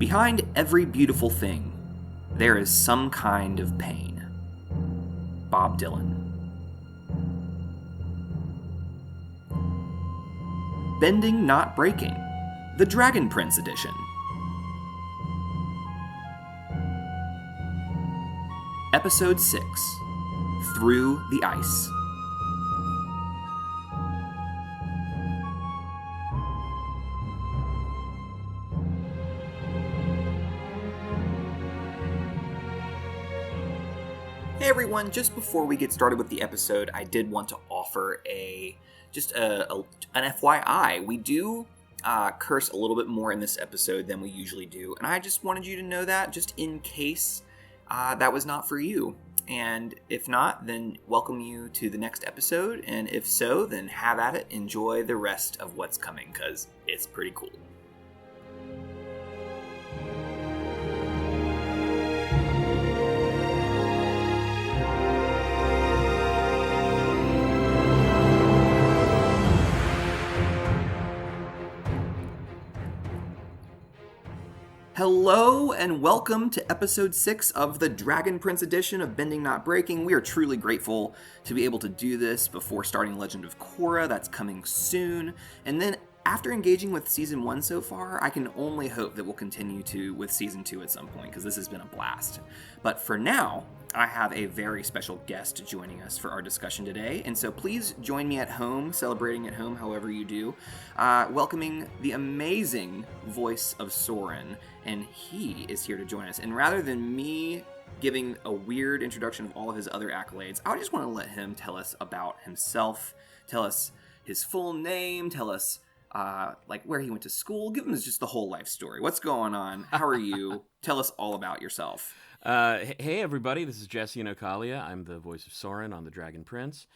Behind every beautiful thing, there is some kind of pain. Bob Dylan. Bending Not Breaking, the Dragon Prince edition. Episode 6, Through the Ice. Hey everyone, just before we get started with the episode, I did want to offer an FYI. We do curse a little bit more in this episode than we usually do, and I just wanted you to know that, just in case that was not for you. And if not, then welcome you to the next episode, and if so, then have at it. Enjoy the rest of what's coming, because it's pretty cool. Hello and welcome to episode 6 of the Dragon Prince edition of Bending Not Breaking. We are truly grateful to be able to do this before starting Legend of Korra. That's coming soon. And then after engaging with season 1 so far, I can only hope that we'll continue with season 2 at some point, because this has been a blast. But for now, I have a very special guest joining us for our discussion today, and so please join me at home, celebrating at home however you do, welcoming the amazing Voice of Soren, and he is here to join us. And rather than me giving a weird introduction of all of his other accolades, I just want to let him tell us about himself, tell us his full name, tell us where he went to school, give him just the whole life story. What's going on? How are you? Tell us all about yourself. Hey everybody, this is Jesse Inocalla. I'm the voice of Soren on The Dragon Prince.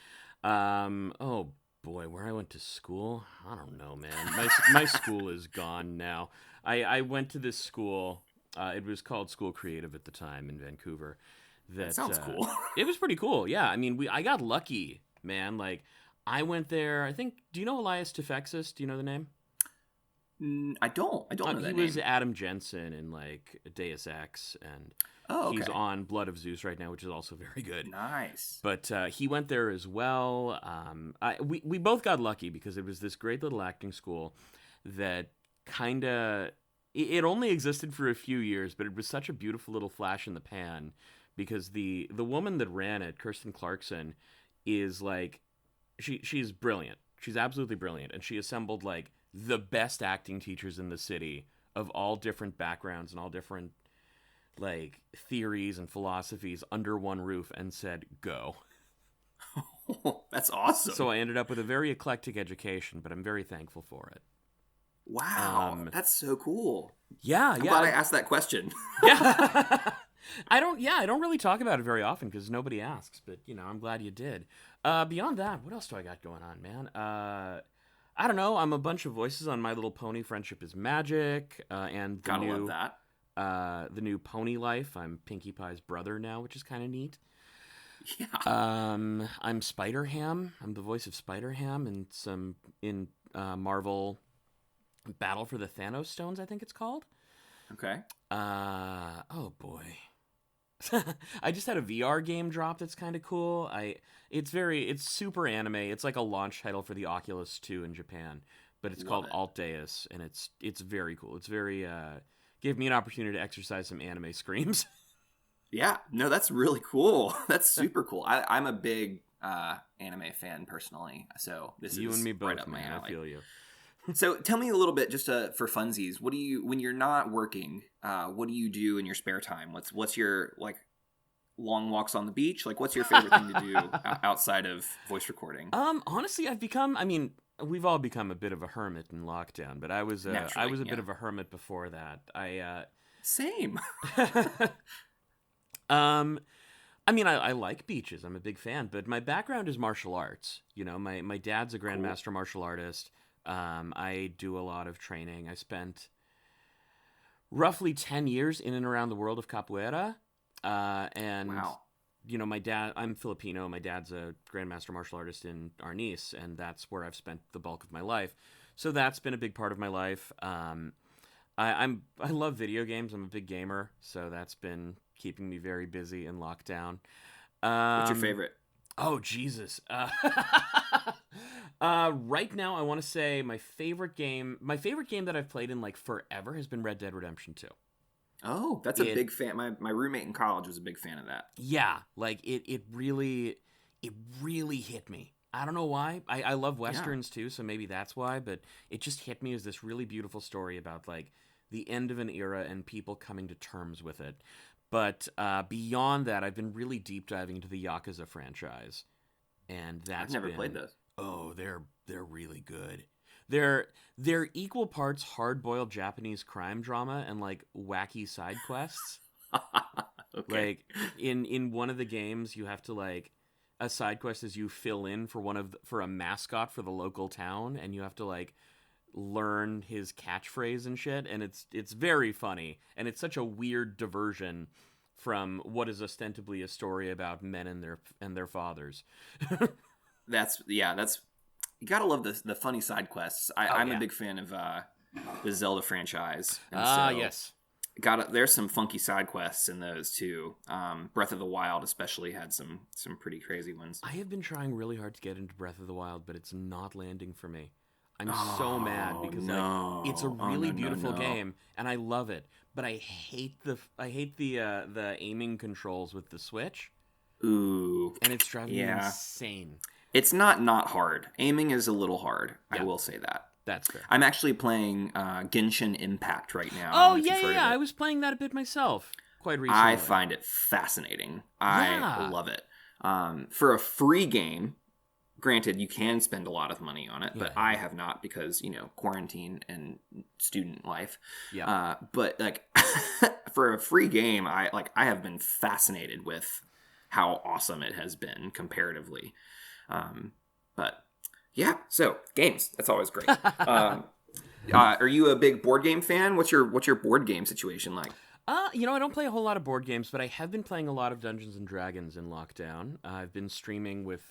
Oh boy, where I went to school? I don't know, man. My school is gone now. I went to this school, it was called School Creative at the time in Vancouver. That sounds cool. It was pretty cool, yeah. I mean, I got lucky, man. Like, I went there, I think, do you know Elias Tefexis? Do you know the name? I don't know that name. He was Adam Jensen in, like, Deus Ex, and he's on Blood of Zeus right now, which is also very good. Nice. But he went there as well. We both got lucky because it was this great little acting school that kind of... It only existed for a few years, but it was such a beautiful little flash in the pan because the woman that ran it, Kirsten Clarkson, is like... She's brilliant. She's absolutely brilliant. And she assembled, like, the best acting teachers in the city of all different backgrounds and all different, like, theories and philosophies under one roof and said, go. That's awesome. So I ended up with a very eclectic education, but I'm very thankful for it. Wow. That's so cool. Yeah, I'm glad I asked that question. Yeah. I don't really talk about it very often because nobody asks, but, I'm glad you did. Beyond that, what else do I got going on, man? I don't know. I'm a bunch of voices on My Little Pony, Friendship is Magic, and love that. The new Pony Life. I'm Pinkie Pie's brother now, which is kind of neat. Yeah. I'm Spider-Ham. I'm the voice of Spider-Ham in Marvel Battle for the Thanos Stones, I think it's called. Okay. Oh boy. I just had a VR game drop that's kind of cool. It's super anime. It's like a launch title for the Oculus 2 in Japan, but it's called Alt Deus, and it's very cool. It's very gave me an opportunity to exercise some anime screams. Yeah, no, that's really cool. That's super cool. I'm a big anime fan personally, so this you is and me both, right up my man. alley. I feel you. So tell me a little bit, just for funsies. What do you, when you're not working? What do you do in your spare time? What's your long walks on the beach? What's your favorite thing to do outside of voice recording? Honestly, we've all become a bit of a hermit in lockdown, but I was a bit of a hermit before that. Same. I like beaches. I'm a big fan, but my background is martial arts. My dad's a grandmaster martial artist. I do a lot of training. I spent roughly 10 years in and around the world of capoeira. Wow. My dad, I'm Filipino. My dad's a grandmaster martial artist in Arnis, and that's where I've spent the bulk of my life. So that's been a big part of my life. I love video games. I'm a big gamer, so that's been keeping me very busy in lockdown. What's your favorite? Oh Jesus! Right now, I want to say my favorite game that I've played in like forever has been Red Dead Redemption 2. Oh, that's a big fan. My roommate in college was a big fan of that. Yeah, like it really hit me. I don't know why. I love westerns too, so maybe that's why. But it just hit me as this really beautiful story about like the end of an era and people coming to terms with it. But beyond that, I've been really deep diving into the Yakuza franchise, and I've never played those. Oh, they're really good. They're equal parts hard-boiled Japanese crime drama and like wacky side quests. Okay. Like in one of the games, you have to like a side quest is you fill in for a mascot for the local town, and you have to like learn his catchphrase and shit, and it's very funny, and it's such a weird diversion from what is ostensibly a story about men and their fathers. That's you gotta love the funny side quests. I'm a big fan of the Zelda franchise. And yes. There's some funky side quests in those too. Breath of the Wild especially had some pretty crazy ones. I have been trying really hard to get into Breath of the Wild, but it's not landing for me. I'm so mad because like it's a really beautiful game and I love it, but I hate the aiming controls with the Switch. Ooh, and it's driving me insane. It's not hard. Aiming is a little hard. Yeah. I will say that. That's fair. I'm actually playing Genshin Impact right now. Oh yeah. I was playing that a bit myself quite recently. I find it fascinating. I love it. For a free game. Granted, you can spend a lot of money on it, but I have not because, quarantine and student life. Yeah. But like for a free game, I have been fascinated with how awesome it has been comparatively. But yeah, so games, that's always great. Are you a big board game fan? What's your board game situation like? I don't play a whole lot of board games, but I have been playing a lot of Dungeons and Dragons in lockdown. I've been streaming with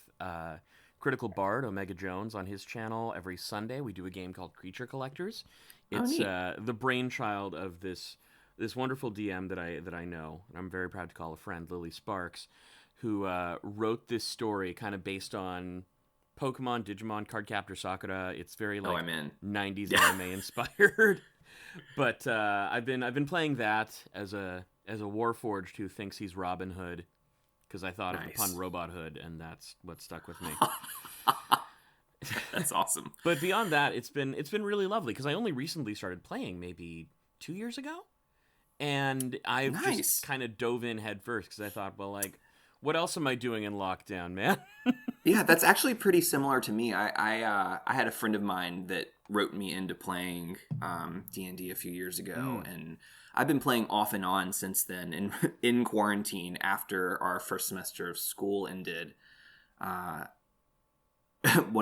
Critical Bard, Omega Jones, on his channel every Sunday. We do a game called Creature Collectors. It's the brainchild of this wonderful DM that I know, and I'm very proud to call a friend, Lily Sparks, who wrote this story kind of based on Pokemon, Digimon, Cardcaptor Sakura. It's very like 90s anime inspired. But I've been playing that as a Warforged who thinks he's Robin Hood. Because I thought of the pun Robot Hood, and that's what stuck with me. That's awesome. But beyond that, it's been really lovely because I only recently started playing maybe 2 years ago, and I've just kind of dove in head first because I thought, well, like, what else am I doing in lockdown, man? Yeah, that's actually pretty similar to me. I had a friend of mine that wrote me into playing D&D a few years ago, and I've been playing off and on since then. In quarantine, after our first semester of school ended, one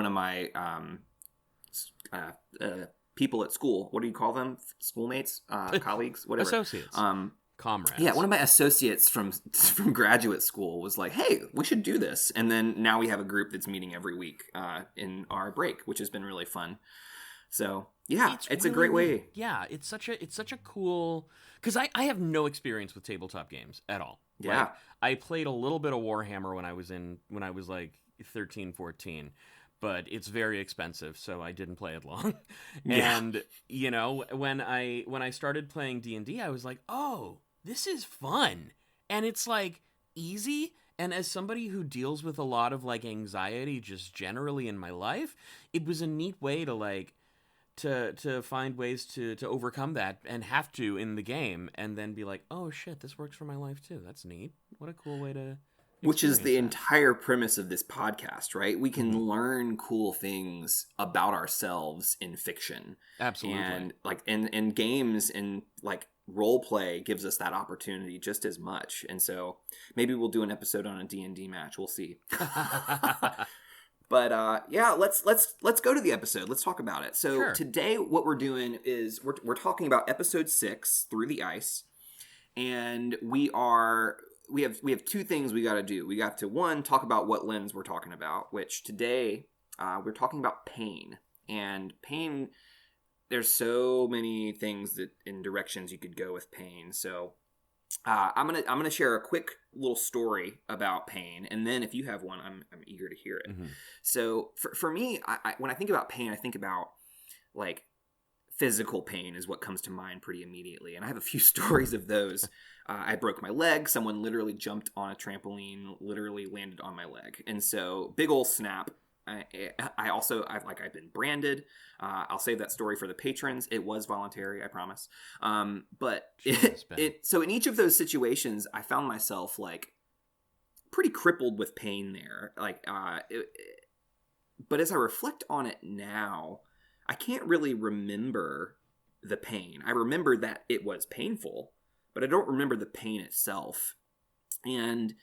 of my people at school, what do you call them? Schoolmates, colleagues, whatever. Associates. Comrades. Yeah, one of my associates from graduate school was like, "Hey, we should do this." And then now we have a group that's meeting every week in our break, which has been really fun. So yeah, it's really a great way. Yeah, it's such a cool because I have no experience with tabletop games at all. Yeah, like, I played a little bit of Warhammer when I was like 13, 14, but it's very expensive, so I didn't play it long. And when I started playing D&D, I was like, oh, this is fun, and it's like easy. And as somebody who deals with a lot of like anxiety just generally in my life, it was a neat way to like to find ways to overcome that and have to in the game, and then be like, oh shit, this works for my life too. That's neat. What a cool way to which is the entire premise of this podcast, right? We can learn cool things about ourselves in fiction. Absolutely. And like in games and like role play gives us that opportunity just as much. And so maybe we'll do an episode on a D&D match. We'll see. But yeah, let's go to the episode. Let's talk about it. So today what we're doing is we're talking about episode 6, Through the Ice. And we have two things we got to do. We got to, one, talk about what lens we're talking about, which today we're talking about pain. And pain there's so many things that in directions you could go with pain. So I'm gonna share a quick little story about pain, and then if you have one, I'm eager to hear it. Mm-hmm. So for me, I when I think about pain, I think about like physical pain is what comes to mind pretty immediately, and I have a few stories of those. I broke my leg. Someone literally jumped on a trampoline, literally landed on my leg, and so big old snap. I've been branded. I'll save that story for the patrons. It was voluntary, I promise. So in each of those situations, I found myself like pretty crippled with pain there. But as I reflect on it now, I can't really remember the pain. I remember that it was painful, but I don't remember the pain itself. And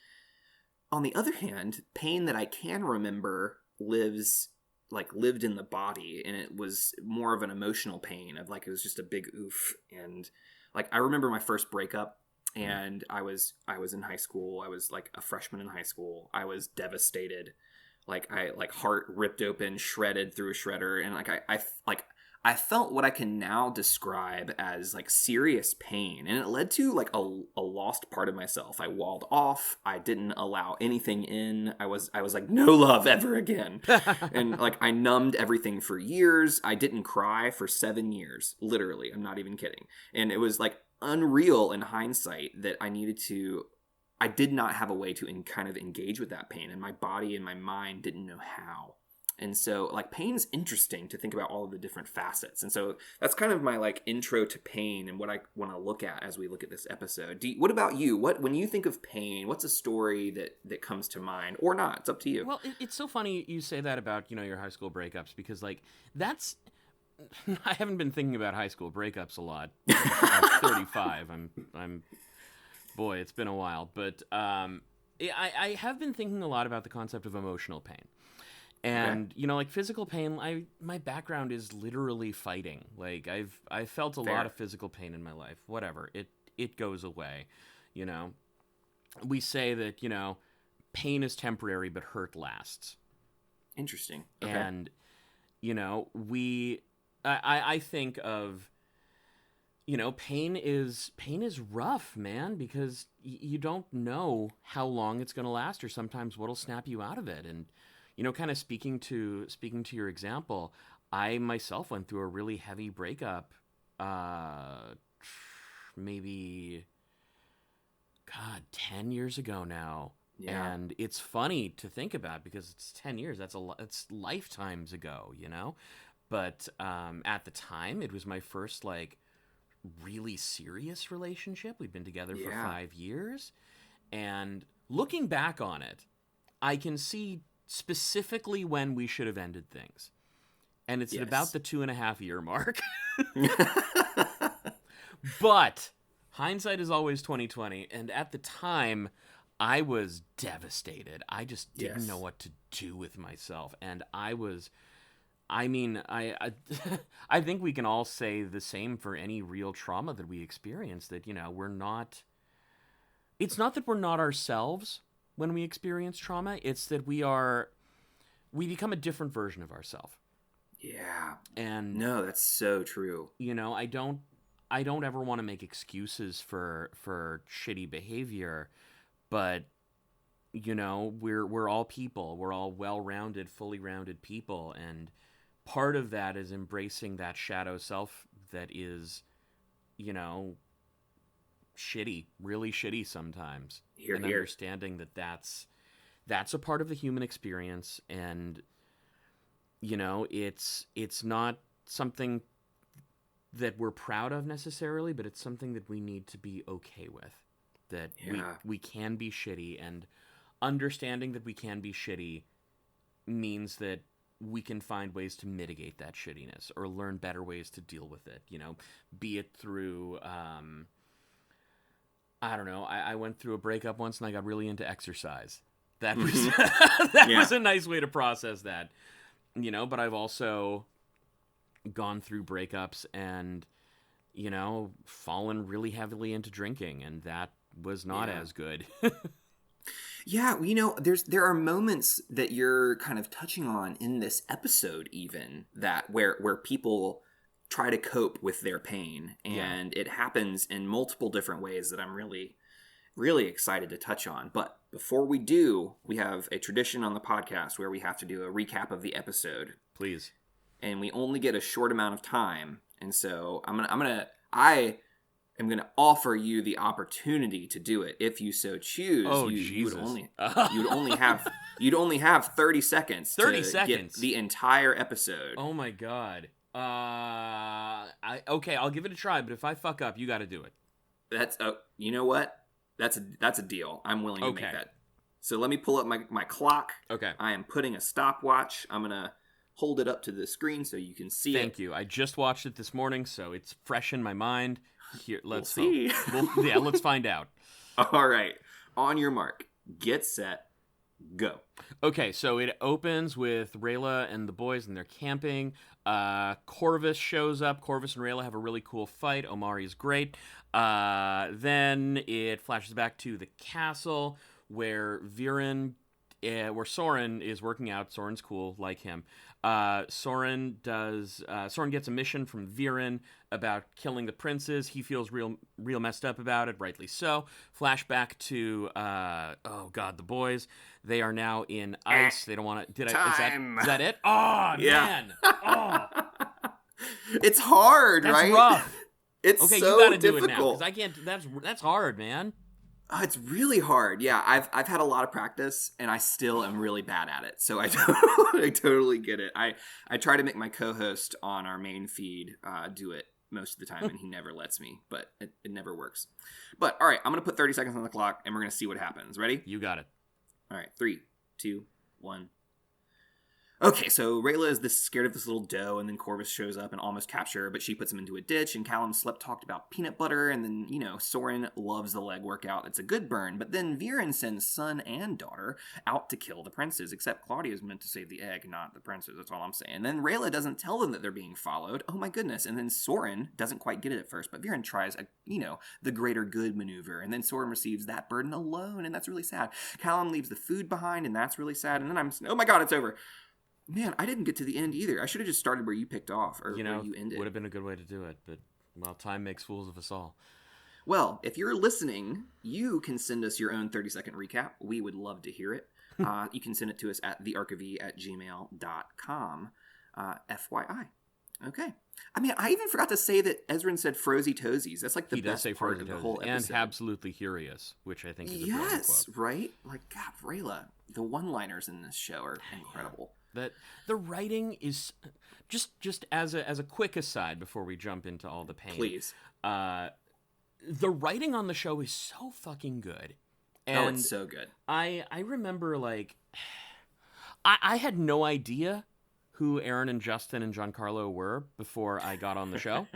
on the other hand, pain that I can remember lived in the body, and it was more of an emotional pain of like, it was just a big oof. And like, I remember my first breakup, and I was in high school. I was like a freshman in high school. I was devastated. Heart ripped open, shredded through a shredder. And I felt what I can now describe as like serious pain, and it led to like a lost part of myself. I walled off. I didn't allow anything in. I was like, no love ever again. And like, I numbed everything for years. I didn't cry for 7 years. Literally. I'm not even kidding. And it was like unreal in hindsight that I did not have a way to kind of engage with that pain, and my body and my mind didn't know how. And so like, pain's interesting to think about all of the different facets. And so that's kind of my like intro to pain and what I want to look at as we look at this episode. What about you? When you think of pain, what's a story that comes to mind, or not? It's up to you. Well, it's so funny you say that about, your high school breakups, because like that's I haven't been thinking about high school breakups a lot. I'm 35. I'm boy, it's been a while, but I have been thinking a lot about the concept of emotional pain. And, like physical pain, my background is literally fighting. Like I've felt a lot of physical pain in my life. Whatever. It goes away, We say that, pain is temporary, but hurt lasts. Interesting. Okay. And, I think of, pain is rough, man, because you don't know how long it's going to last, or sometimes what'll snap you out of it. And, kind of speaking to your example, I myself went through a really heavy breakup, maybe, 10 years ago now. Yeah. And it's funny to think about because it's 10 years. It's lifetimes ago, But at the time, it was my first, like, really serious relationship. We'd been together for 5 years. And looking back on it, I can see specifically when we should have ended things. And it's at about the 2.5-year mark. But hindsight is always 20/20. And at the time, I was devastated. I just didn't know what to do with myself. And I think we can all say the same for any real trauma that we experience, that, it's not that we're not ourselves when we experience trauma. It's that we become a different version of ourselves. Yeah. And no, that's so true. I don't ever want to make excuses for shitty behavior, but we're all people. We're all well-rounded, fully rounded people, and part of that is embracing that shadow self that is, shitty, really shitty sometimes. And understanding that that's a part of the human experience, and it's not something that we're proud of necessarily, but it's something that we need to be okay with. That we can be shitty, and understanding that we can be shitty means that we can find ways to mitigate that shittiness or learn better ways to deal with it, be it through, I don't know, I went through a breakup once and I got really into exercise. That was, was a nice way to process that, but I've also gone through breakups and, fallen really heavily into drinking, and that was not as good. Yeah, there are moments that you're kind of touching on in this episode, even that where people try to cope with their pain. And it happens in multiple different ways that I'm really, really excited to touch on. But before we do, we have a tradition on the podcast where we have to do a recap of the episode. Please. And we only get a short amount of time. And so I am gonna offer you the opportunity to do it if you so choose. Oh, you'd Jesus. you'd only have 30 seconds 30 to seconds. get the entire episode. Oh my God. Okay, I'll give it a try, but if I fuck up, you got to do it. That's you know what? That's a deal. I'm willing to make that. So let me pull up my clock. Okay. I am putting a stopwatch. I'm gonna hold it up to the screen so you can see it. Thank you. I just watched it this morning, so it's fresh in my mind. Here, let's see. Let's find out. All right. On your mark, get set, go. Okay, so it opens with Rayla and the boys, and they're camping. Corvus shows up. Corvus and Rayla have a really cool fight. Omari is great. Then it flashes back to the castle where Soren is working out. Soren's cool, like him. Soren gets a mission from Viren about killing the princes. He feels real messed up about it, rightly so. Flashback to the boys. They are now in ice. They don't want to. Is that it? Oh man! Oh, it's hard, that's right? Rough. It's okay. So You gotta difficult. do it now because I can't. That's hard, man. It's really hard. Yeah, I've had a lot of practice, and I still am really bad at it. So I totally get it. I try to make my co-host on our main feed do it most of the time, and he never lets me. But it never works. But all right, I'm gonna put 30 seconds on the clock, and we're gonna see what happens. Ready? You got it. All right, 3, 2, 1. Okay, so Rayla is scared of this little doe, and then Corvus shows up and almost captures her, but she puts him into a ditch, and Callum talked about peanut butter, and then, Soren loves the leg workout. It's a good burn, but then Viren sends son and daughter out to kill the princes, except Claudia's meant to save the egg, not the princes, that's all I'm saying. And then Rayla doesn't tell them that they're being followed. Oh my goodness. And then Soren doesn't quite get it at first, but Viren tries, the greater good maneuver, and then Soren receives that burden alone, and that's really sad. Callum leaves the food behind, and that's really sad, and then oh my god, it's over. Man, I didn't get to the end either. I should have just started where you picked off, or where you ended. Would have been a good way to do it, but, well, time makes fools of us all. Well, if you're listening, you can send us your own 30-second recap. We would love to hear it. You can send it to us at thearkofe@gmail.com. FYI. Okay. I mean, I even forgot to say that Ezrin said frozy toesies. That's like the best part of the whole episode. And absolutely curious, which I think is a brilliant quote. Yes, right? Like, God, Rayla, the one-liners in this show are incredible. That the writing is just as a quick aside before we jump into all the pain. Please. The writing on the show is so fucking good. And it's so good. I remember, like, I had no idea who Aaron and Justin and Giancarlo were before I got on the show.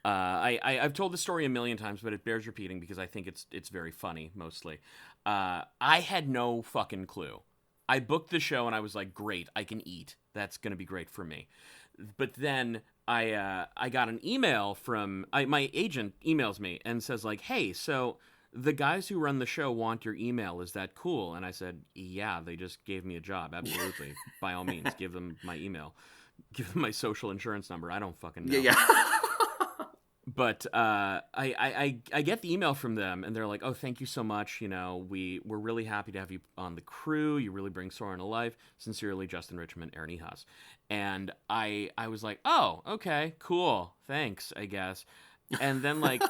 I've told the story a million times, but it bears repeating because I think it's very funny, mostly. I had no fucking clue. I booked the show and I was like, great, I can eat. That's going to be great for me. But then I got an email from my agent emails me and says like, hey, so the guys who run the show want your email. Is that cool? And I said, yeah, they just gave me a job. Absolutely. By all means, give them my email. Give them my social insurance number. I don't fucking know. Yeah. But I get the email from them, and they're like, oh, thank you so much. We're really happy to have you on the crew. You really bring Soren to life. Sincerely, Justin Richmond, Aaron Ehas. And I was like, oh, okay, cool. Thanks, I guess. And then, like,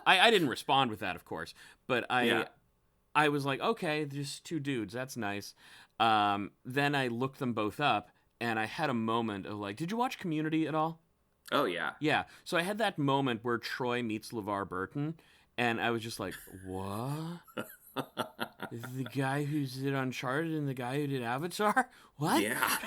I didn't respond with that, of course. But I was like, okay, just two dudes. That's nice. Then I looked them both up, and I had a moment of like, did you watch Community at all? Oh, yeah. Yeah. So I had that moment where Troy meets LeVar Burton, and I was just like, what? The guy who did Uncharted and the guy who did Avatar? What? Yeah.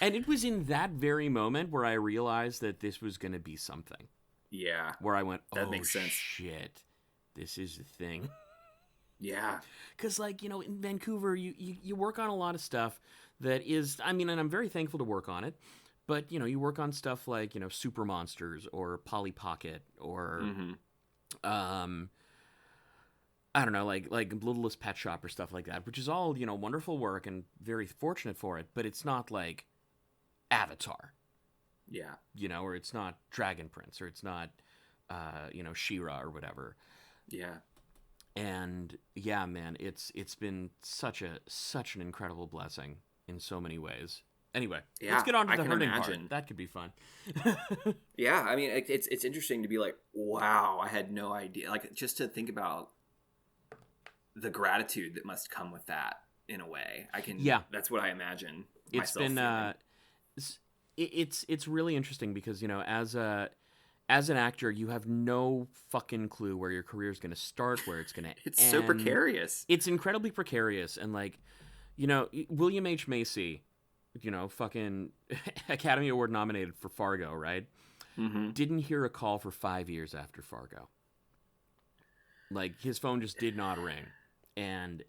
And it was in that very moment where I realized that this was going to be something. Yeah. Where I went, that makes sense. Shit, this is the thing. Yeah. Because, like, in Vancouver, you work on a lot of stuff that is, and I'm very thankful to work on it. But, you work on stuff like, Super Monsters or Polly Pocket or, I don't know, like Littlest Pet Shop or stuff like that, which is all, wonderful work and very fortunate for it. But it's not like Avatar. Yeah. Or it's not Dragon Prince, or it's not, She-Ra or whatever. Yeah. And yeah, man, it's been such an incredible blessing in so many ways. Anyway, Yeah, let's get on to I the can hurting imagine. part. That could be fun. Yeah, I mean, it's interesting to be like, wow, I had no idea. Like, just to think about the gratitude that must come with that in a way. That's what I imagine It's myself been it's really interesting because, as an actor, you have no fucking clue where your career is going to start, where it's going to It's end. so precarious. It's incredibly precarious. And, like, William H. Macy, fucking Academy Award nominated for Fargo, right? Mm-hmm. Didn't hear a call for 5 years after Fargo. Like, his phone just did not ring. And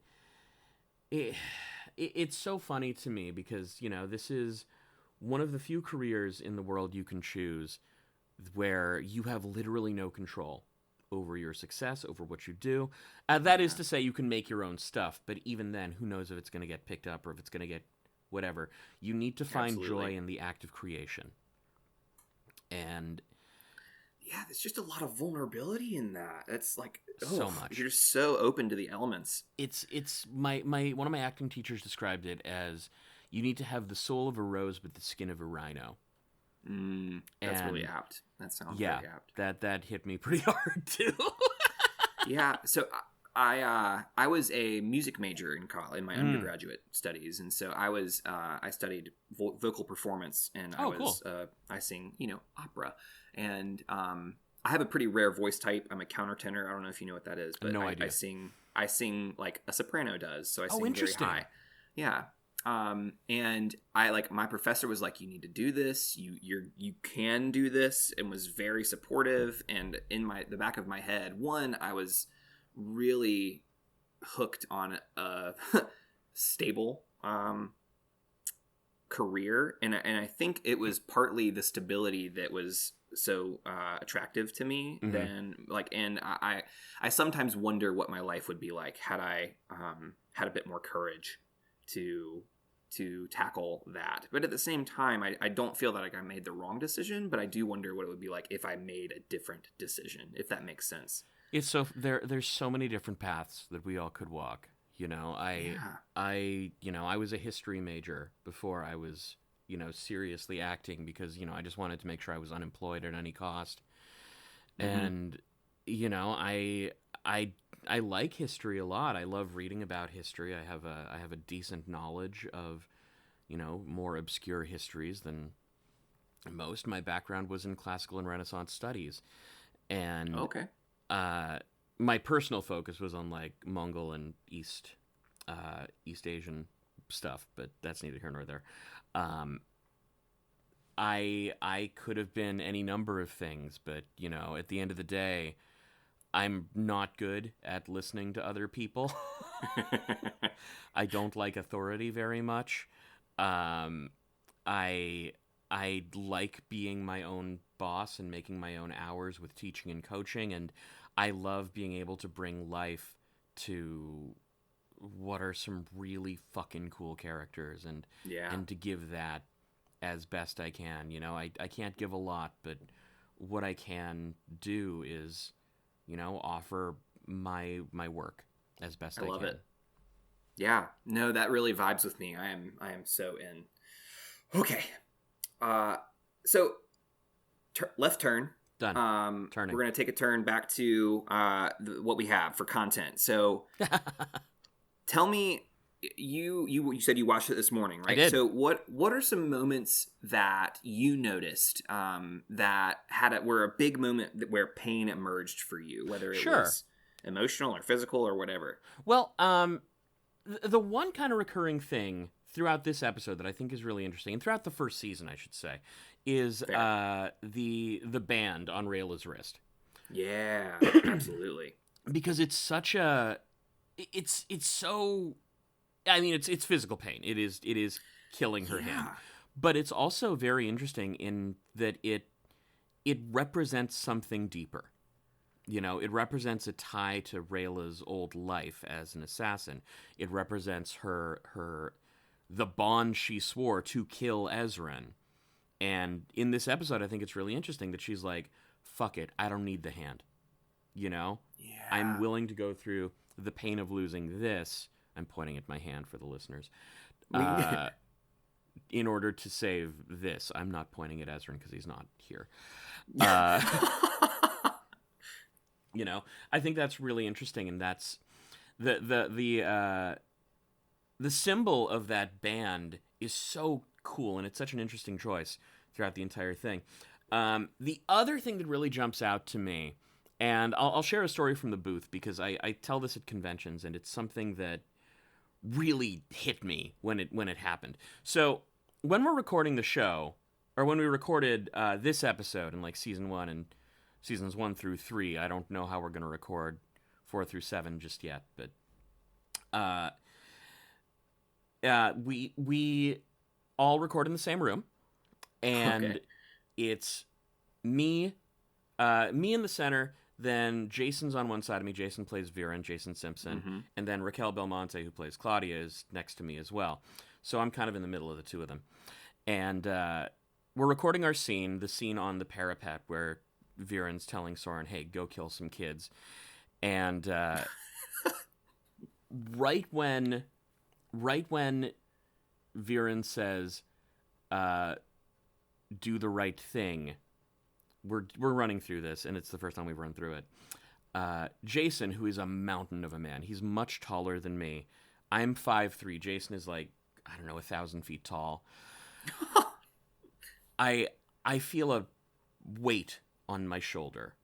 it's so funny to me because, this is one of the few careers in the world you can choose where you have literally no control over your success, over what you do. That is to say, you can make your own stuff, but even then, who knows if it's going to get picked up or if it's going to get whatever. You need to find joy in the act of creation. And yeah, there's just a lot of vulnerability in that. It's like so much. You're so open to the elements. It's my one of my acting teachers described it as you need to have the soul of a rose but the skin of a rhino. That's really apt. That sounds very apt. That hit me pretty hard too. Yeah, so I was a music major in college, in my undergraduate studies, and so I studied vocal performance, and cool. I sing opera, and I have a pretty rare voice type. I'm a countertenor. I don't know if you know what that is, but no idea. I sing like a soprano does, so I sing very high. Yeah. And my professor was like, you need to do this. You can do this, and was very supportive. And in the back of my head, I was really hooked on a stable, career. And I think it was partly the stability that was so attractive to me. Mm-hmm. Then and I sometimes wonder what my life would be like had I had a bit more courage to tackle that. But at the same time, I don't feel that like I made the wrong decision, but I do wonder what it would be like if I made a different decision, if that makes sense. It's so there's so many different paths that we all could walk. I was a history major before I was, seriously acting because, I just wanted to make sure I was unemployed at any cost. Mm-hmm. And, I like history a lot. I love reading about history. I have a decent knowledge of, more obscure histories than most. My background was in classical and Renaissance studies, and okay. My personal focus was on like Mongol and East Asian stuff, but that's neither here nor there. I could have been any number of things, but at the end of the day, I'm not good at listening to other people. I don't like authority very much. I like being my own boss and making my own hours with teaching and coaching, and I love being able to bring life to what are some really fucking cool characters and to give that as best I can. I can't give a lot, but what I can do is offer my work as best I can. I love it. Yeah. No, that really vibes with me. I am so in. Okay. So left turn. Done. Turning. We're going to take a turn back to what we have for content. So tell me, you said you watched it this morning, right? I did. So what are some moments that you noticed that were a big moment where pain emerged for you, whether it was emotional or physical or whatever? Well, the one kind of recurring thing throughout this episode that I think is really interesting, and throughout the first season, I should say, is the band on Rayla's wrist. Yeah, absolutely. Because it's such a, it's so, I mean, it's physical pain. It is killing her hand, but it's also very interesting in that it represents something deeper. It represents a tie to Rayla's old life as an assassin. It represents the bond she swore to kill Ezran. And in this episode, I think it's really interesting that she's like, fuck it, I don't need the hand. You know? Yeah. I'm willing to go through the pain of losing this. I'm pointing at my hand for the listeners. In order to save this. I'm not pointing at Ezrin because he's not here. You know, I think that's really interesting, and that's the symbol of that band is so cool, and it's such an interesting choice throughout the entire thing. The other thing that really jumps out to me, and I'll share a story from the booth because I tell this at conventions, and it's something that really hit me when it happened. So when we're recording the show, or when we recorded this episode in like season 1 and seasons 1 through 3, I don't know how we're going to record 4 through 7 just yet, but we all record in the same room, and it's me in the center. Then Jason's on one side of me. Jason plays Viren, Jason Simpson, and then Raquel Belmonte, who plays Claudia, is next to me as well. So I'm kind of in the middle of the two of them, and we're recording our scene, the scene on the parapet where Viren's telling Soren, "Hey, go kill some kids," and right when Viren says, "Do the right thing," we're running through this, and it's the first time we've run through it. Jason, who is a mountain of a man, he's much taller than me. I'm 5'3". Jason is like, I don't know, 1,000 feet tall. I feel a weight on my shoulder,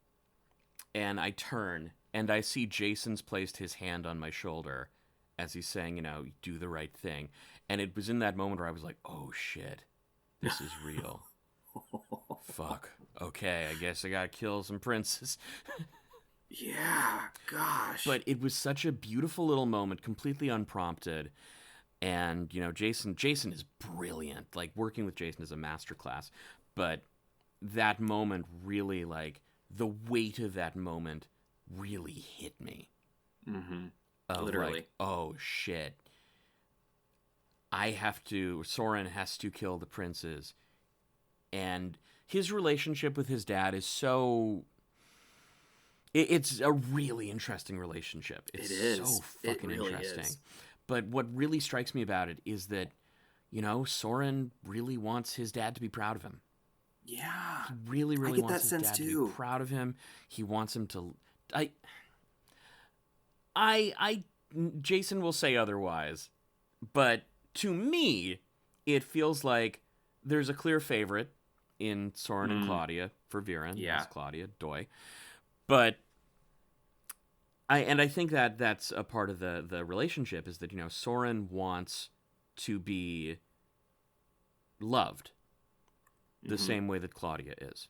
and I turn, and I see Jason's placed his hand on my shoulder as he's saying, you know, do the right thing. And it was in that moment where I was like, oh shit, this is real. Fuck. Okay, I guess I gotta kill some princes. Yeah, gosh. But it was such a beautiful little moment, completely unprompted. And, you know, Jason is brilliant. Like, working with Jason is a masterclass. But that moment really, like, the weight of that moment really hit me. Mm-hmm. Literally. Like, oh, shit. Soren has to kill the princes. And his relationship with his dad is so... It's a really interesting relationship. It is so fucking interesting. Is. But what really strikes me about it is that, you know, Soren really wants his dad to be proud of him. Yeah. He really wants his dad to be proud of him. He wants him to... Jason will say otherwise, but to me, it feels like there's a clear favorite in Soren and Claudia for Viren. Yeah. Claudia, Doi. But I think that that's a part of the relationship is that, you know, Soren wants to be loved the same way that Claudia is.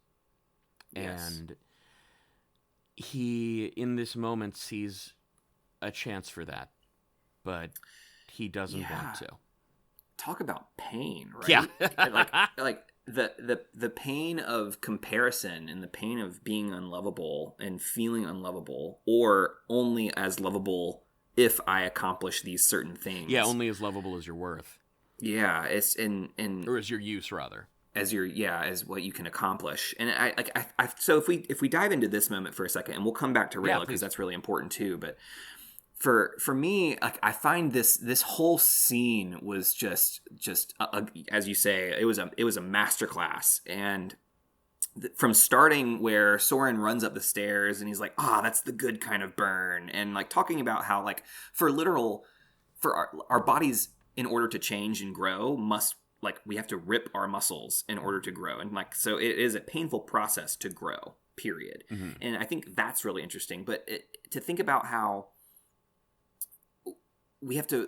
Yes. And he, in this moment, sees a chance for that, but he doesn't want to. Talk about pain, right? Yeah. like the pain of comparison and the pain of being unlovable and feeling unlovable, or only as lovable if I accomplish these certain things. Yeah, only as lovable as your worth. Yeah, it's or as your use, rather. As what you can accomplish. And I so if we dive into this moment for a second, and we'll come back to Rayla because that's really important too, but for me, like, I find this whole scene was just as you say, it was a masterclass. And from starting where Soren runs up the stairs and he's like, that's the good kind of burn, and like talking about how, like, for our bodies, in order to change and grow, must, like, we have to rip our muscles in order to grow, and like, so it is a painful process to grow, period. And I think that's really interesting. But to think about how we have to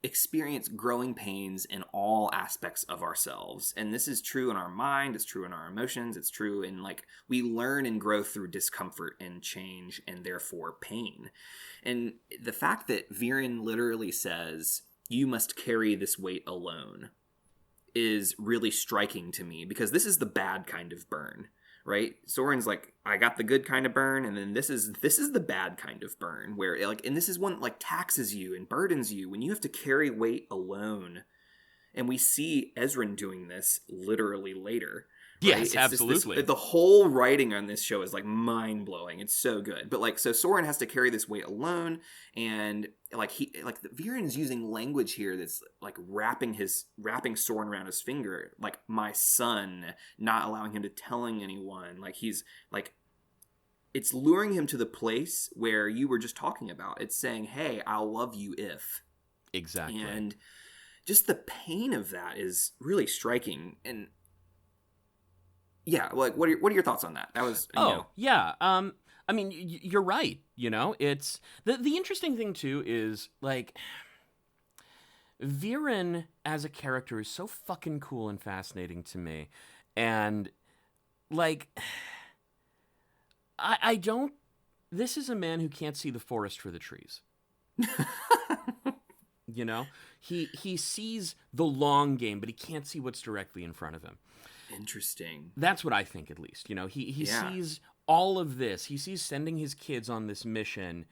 experience growing pains in all aspects of ourselves. And this is true in our mind, it's true in our emotions, it's true in, like, we learn and grow through discomfort and change and therefore pain. And the fact that Viren literally says, "You must carry this weight alone," is really striking to me, because this is the bad kind of burn. Right? Soren's like, I got the good kind of burn, and then this is the bad kind of burn, where, like, and this is one that, like, taxes you and burdens you when you have to carry weight alone. And we see Ezran doing this literally later. Right? Yes, absolutely. The whole writing on this show is like mind blowing. It's so good. But like, so Soren has to carry this weight alone, and like Viren's using language here that's like wrapping Soren around his finger, like my son, not allowing him to telling anyone. Like he's like, it's luring him to the place where you were just talking about. It's saying, "Hey, I'll love you if." Exactly. And just the pain of that is really striking. And yeah, like what are your thoughts on that? That was yeah. I mean, you're right. It's the interesting thing too is like Viren as a character is so fucking cool and fascinating to me, and like I don't. This is a man who can't see the forest for the trees. He sees the long game, but he can't see what's directly in front of him. Interesting. That's what I think, at least. He sees all of this. He sees sending his kids on this mission.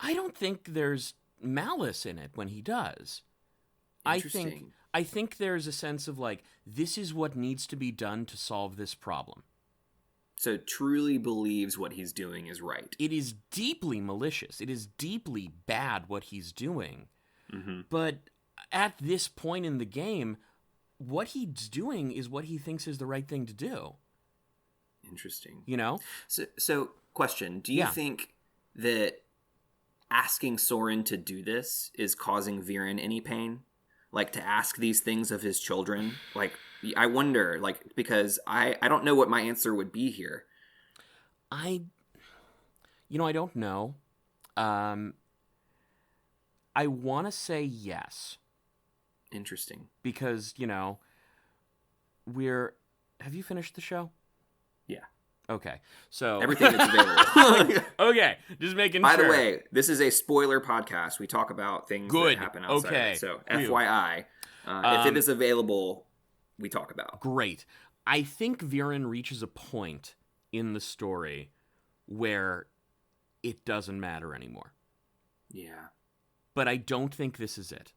I don't think there's malice in it when he does. I think there's a sense of like, this is what needs to be done to solve this problem. So truly believes what he's doing is right. It is deeply malicious. It is deeply bad what he's doing. Mm-hmm. But at this point in the game, what he's doing is what he thinks is the right thing to do. Interesting. So question. Do you think that asking Soren to do this is causing Viren any pain? Like, to ask these things of his children? Like, I wonder, like, because I don't know what my answer would be here. I don't know. I want to say yes. Interesting. Because, have you finished the show? Yeah. Okay. So everything that's available. Okay. Just making sure. By the way, this is a spoiler podcast. We talk about things that happen outside of it. So FYI, if it is available, we talk about. Great. I think Viren reaches a point in the story where it doesn't matter anymore. Yeah. But I don't think this is it.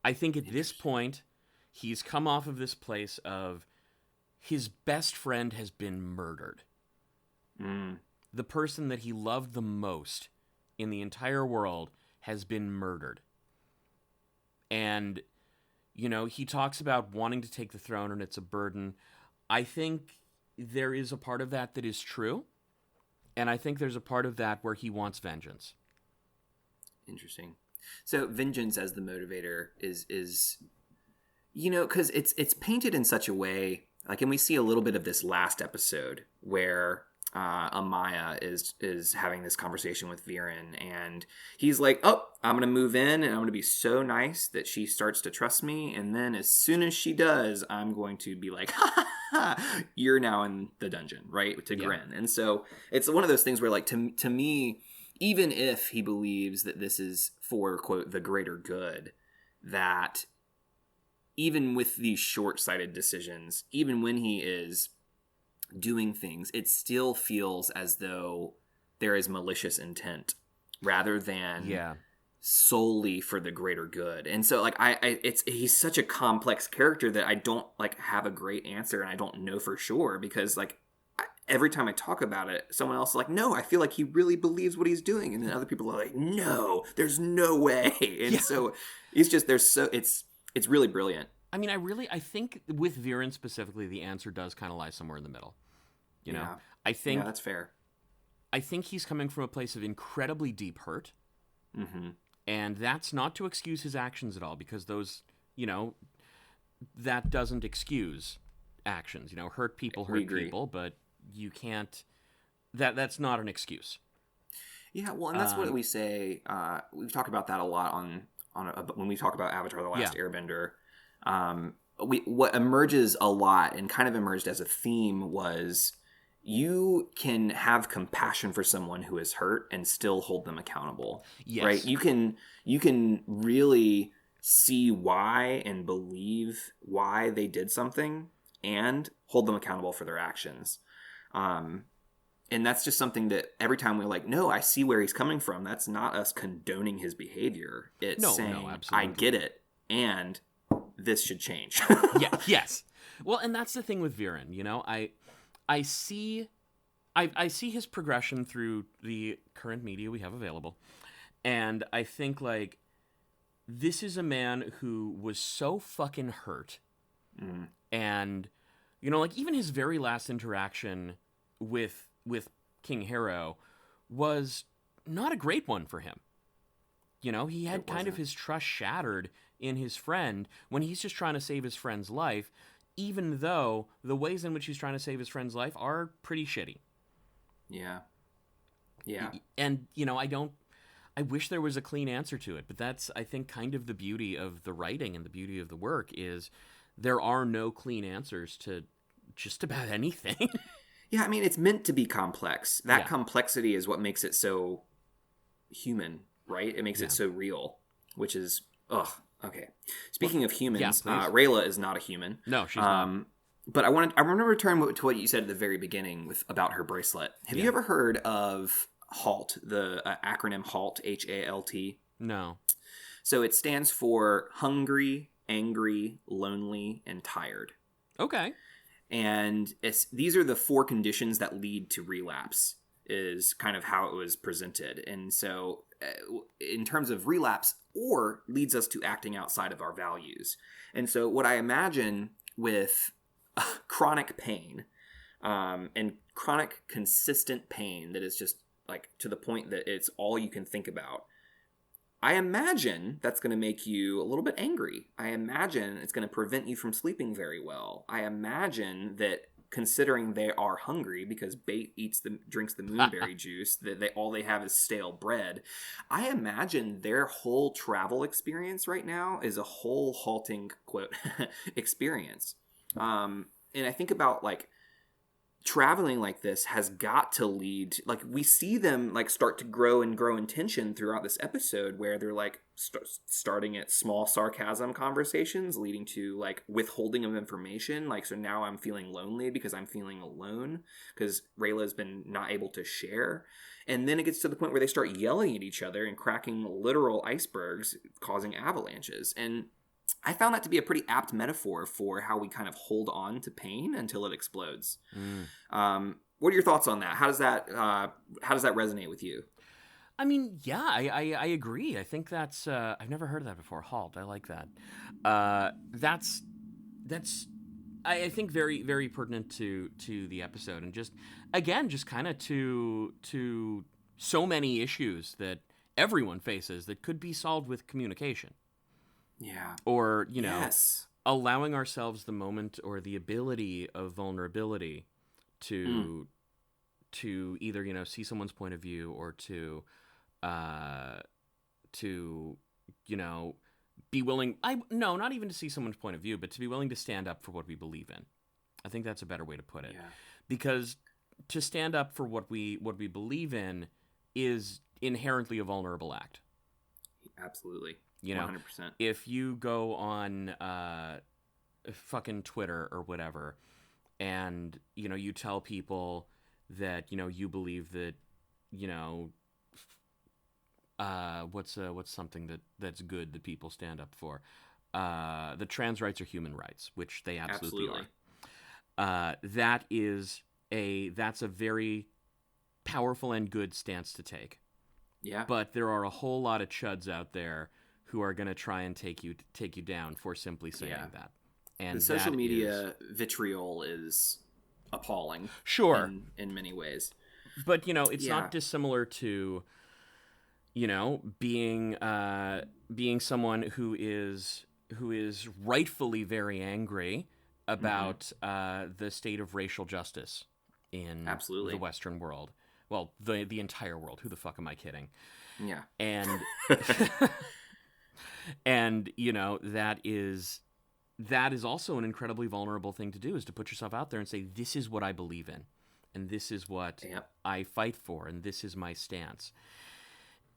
I think at this point, he's come off of this place of his best friend has been murdered. Mm. The person that he loved the most in the entire world has been murdered. And, he talks about wanting to take the throne and it's a burden. I think there is a part of that is true. And I think there's a part of that where he wants vengeance. Interesting. So vengeance as the motivator is because it's painted in such a way, like, and we see a little bit of this last episode where Amaya is having this conversation with Viren, and he's like, "Oh, I'm gonna move in, and I'm gonna be so nice that she starts to trust me, and then as soon as she does, I'm going to be like, ha ha ha, you're now in the dungeon, right?" To Grin, and so it's one of those things where, like, to me, even if he believes that this is for, quote, the greater good, that even with these short-sighted decisions, even when he is doing things, it still feels as though there is malicious intent rather than solely for the greater good. And so, like, he's such a complex character that I don't, like, have a great answer, and I don't know for sure, because, like, every time I talk about it, someone else is like, "No, I feel like he really believes what he's doing," and then other people are like, "No, there's no way." And so it's really brilliant. I mean, I think with Viren specifically, the answer does kind of lie somewhere in the middle. I think that's fair. I think he's coming from a place of incredibly deep hurt, and that's not to excuse his actions at all, because those, that doesn't excuse actions. Hurt people, but you can't. That's not an excuse. Yeah, well, and that's what we say. We've talked about that a lot when we talk about Avatar: The Last Airbender. What emerges a lot and kind of emerged as a theme was you can have compassion for someone who is hurt and still hold them accountable. Yes. Right? You can really see why and believe why they did something and hold them accountable for their actions. And that's just something that every time we're like, no, I see where he's coming from. That's not us condoning his behavior. It's saying, I get it. And this should change. Yeah, yes. Well, and that's the thing with Viren, you know, I see his progression through the current media we have available, and I think, like, this is a man who was so fucking hurt, and, you know, like, even his very last interaction with King Harrow was not a great one for him. You know, he had kind of his trust shattered in his friend when he's just trying to save his friend's life, even though the ways in which he's trying to save his friend's life are pretty shitty. Yeah. Yeah. And, you know, I wish there was a clean answer to it, but that's, I think, kind of the beauty of the writing and the beauty of the work is there are no clean answers to just about anything. Yeah, I mean, it's meant to be complex. That complexity is what makes it so human, right? It makes it so real, which is, okay. Speaking of humans, Rayla is not a human. No, she's not. But I want to return to what you said at the very beginning about her bracelet. Have you ever heard of HALT, the acronym HALT, HALT? No. So it stands for hungry, angry, lonely, and tired. Okay. And these are the 4 conditions that lead to relapse, is kind of how it was presented. And so in terms of relapse, or leads us to acting outside of our values. And so what I imagine with chronic pain, and chronic consistent pain that is just like to the point that it's all you can think about, I imagine that's going to make you a little bit angry. I imagine it's going to prevent you from sleeping very well. I imagine that, considering they are hungry because Bait drinks the moonberry juice, that all they have is stale bread, I imagine their whole travel experience right now is a whole halting, quote, experience. And I think about, like, traveling like this has got to lead, like, we see them, like, start to grow in tension throughout this episode, where they're, like, starting at small sarcasm conversations leading to, like, withholding of information. Like, so now I'm feeling lonely because I'm feeling alone because Rayla's been not able to share. And then it gets to the point where they start yelling at each other and cracking literal icebergs, causing avalanches. And I found that to be a pretty apt metaphor for how we kind of hold on to pain until it explodes. What are your thoughts on that? How does that resonate with you? I mean, yeah, I agree. I think that's I've never heard of that before. HALT. I like that. That's I think very, very pertinent to the episode, and just kind of to so many issues that everyone faces that could be solved with communication. Yeah. Or, you know, allowing ourselves the moment or the ability of vulnerability to either, you know, see someone's point of view, or to you know, be willing, not even to see someone's point of view, but to be willing to stand up for what we believe in. I think that's a better way to put it. Yeah. Because to stand up for what we believe in is inherently a vulnerable act. Absolutely. You know, 100%. If you go on fucking Twitter or whatever, and, you know, you tell people that, you know, you believe that, you know, what's something that's good that people stand up for? The trans rights are human rights, which they absolutely are. That's a very powerful and good stance to take. Yeah. But there are a whole lot of chuds out there who are going to try and take you down for simply saying that. And the social media vitriol is appalling. Sure. In many ways. But, you know, it's not dissimilar to, you know, being someone who is rightfully very angry about the state of racial justice in the Western world. Well, the entire world. Who the fuck am I kidding? Yeah. And and, you know, that is also an incredibly vulnerable thing to do, is to put yourself out there and say, this is what I believe in, and this is what I fight for, and this is my stance.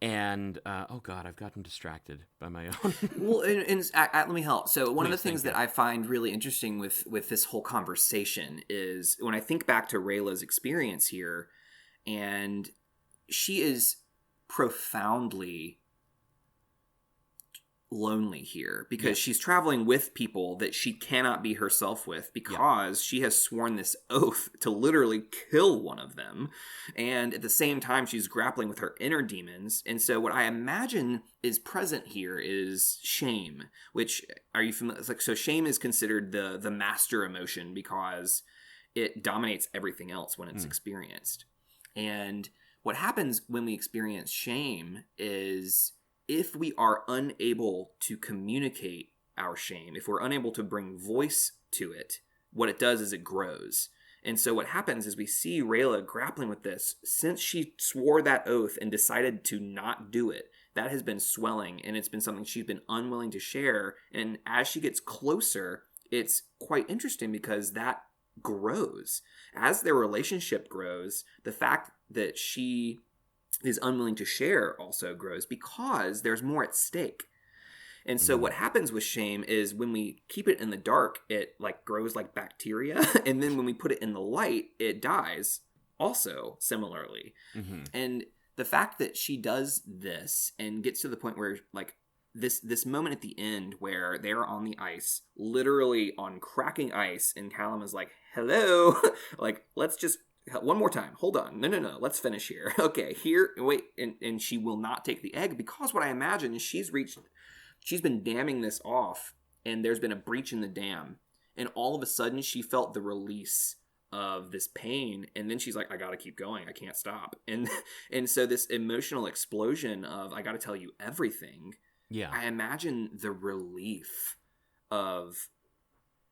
And, oh God, I've gotten distracted by my own. Well, let me help. So one of the things that I find really interesting with this whole conversation is when I think back to Rayla's experience here, and she is profoundly lonely here because she's traveling with people that she cannot be herself with because she has sworn this oath to literally kill one of them. And at the same time, she's grappling with her inner demons. And so what I imagine is present here is shame, which, are you familiar? It's like, so shame is considered the master emotion because it dominates everything else when it's experienced. And what happens when we experience shame is, if we are unable to communicate our shame, if we're unable to bring voice to it, what it does is it grows. And so what happens is we see Rayla grappling with this since she swore that oath and decided to not do it. That has been swelling, and it's been something she's been unwilling to share. And as she gets closer, it's quite interesting because that grows. As their relationship grows, the fact that she is unwilling to share also grows because there's more at stake. And so what happens with shame is when we keep it in the dark, it like grows like bacteria. And then when we put it in the light, it dies also similarly. And the fact that she does this and gets to the point where like this moment at the end where they're on the ice, literally on cracking ice, and Callum is like, hello, like, let's just one more time. Hold on. No. Let's finish here. Okay, here. Wait. And she will not take the egg because what I imagine is she's been damming this off, and there's been a breach in the dam. And all of a sudden she felt the release of this pain. And then she's like, I got to keep going. I can't stop. And so this emotional explosion of, I got to tell you everything. Yeah. I imagine the relief of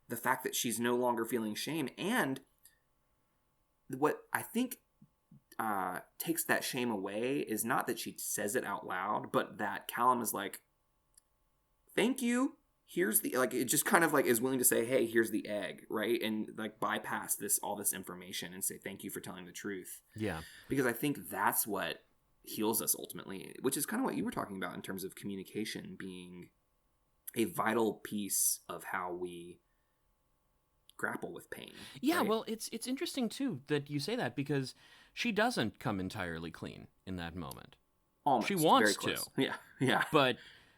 the fact that she's no longer feeling shame. And what I think takes that shame away is not that she says it out loud, but that Callum is like, thank you. Here's the, like, it just kind of like is willing to say, hey, here's the egg, right? And like bypass all this information and say, thank you for telling the truth. Yeah. Because I think that's what heals us ultimately, which is kind of what you were talking about in terms of communication being a vital piece of how we grapple with pain. Yeah, right? Well, it's interesting too that you say that because she doesn't come entirely clean in that moment. Almost. She wants Very to. Yeah. Yeah. But,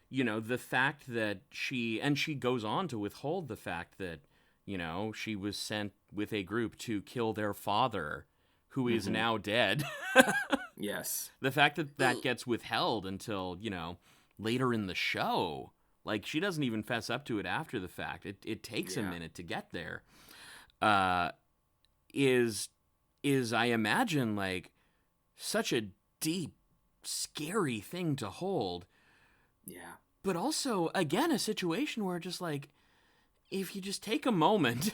you know, the fact that she goes on to withhold the fact that, you know, she was sent with a group to kill their father, who is now dead. Yes. The fact that gets withheld until, you know, later in the show. Like, she doesn't even fess up to it after the fact. It takes a minute to get there. Is I imagine, like, such a deep, scary thing to hold. Yeah. But also, again, a situation where just, like, if you just take a moment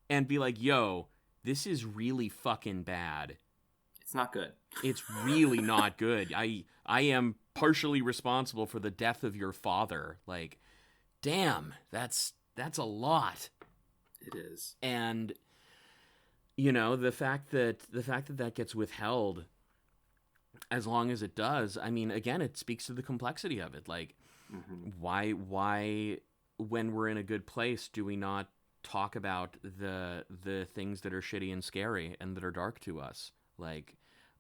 and be like, yo, this is really fucking bad. It's not good. It's really not good. I am partially responsible for the death of your father. Like, damn, that's a lot. It is. And, you know, the fact that gets withheld as long as it does, I mean, again, it speaks to the complexity of it. Like, why when we're in a good place do we not talk about the things that are shitty and scary and that are dark to us? Like,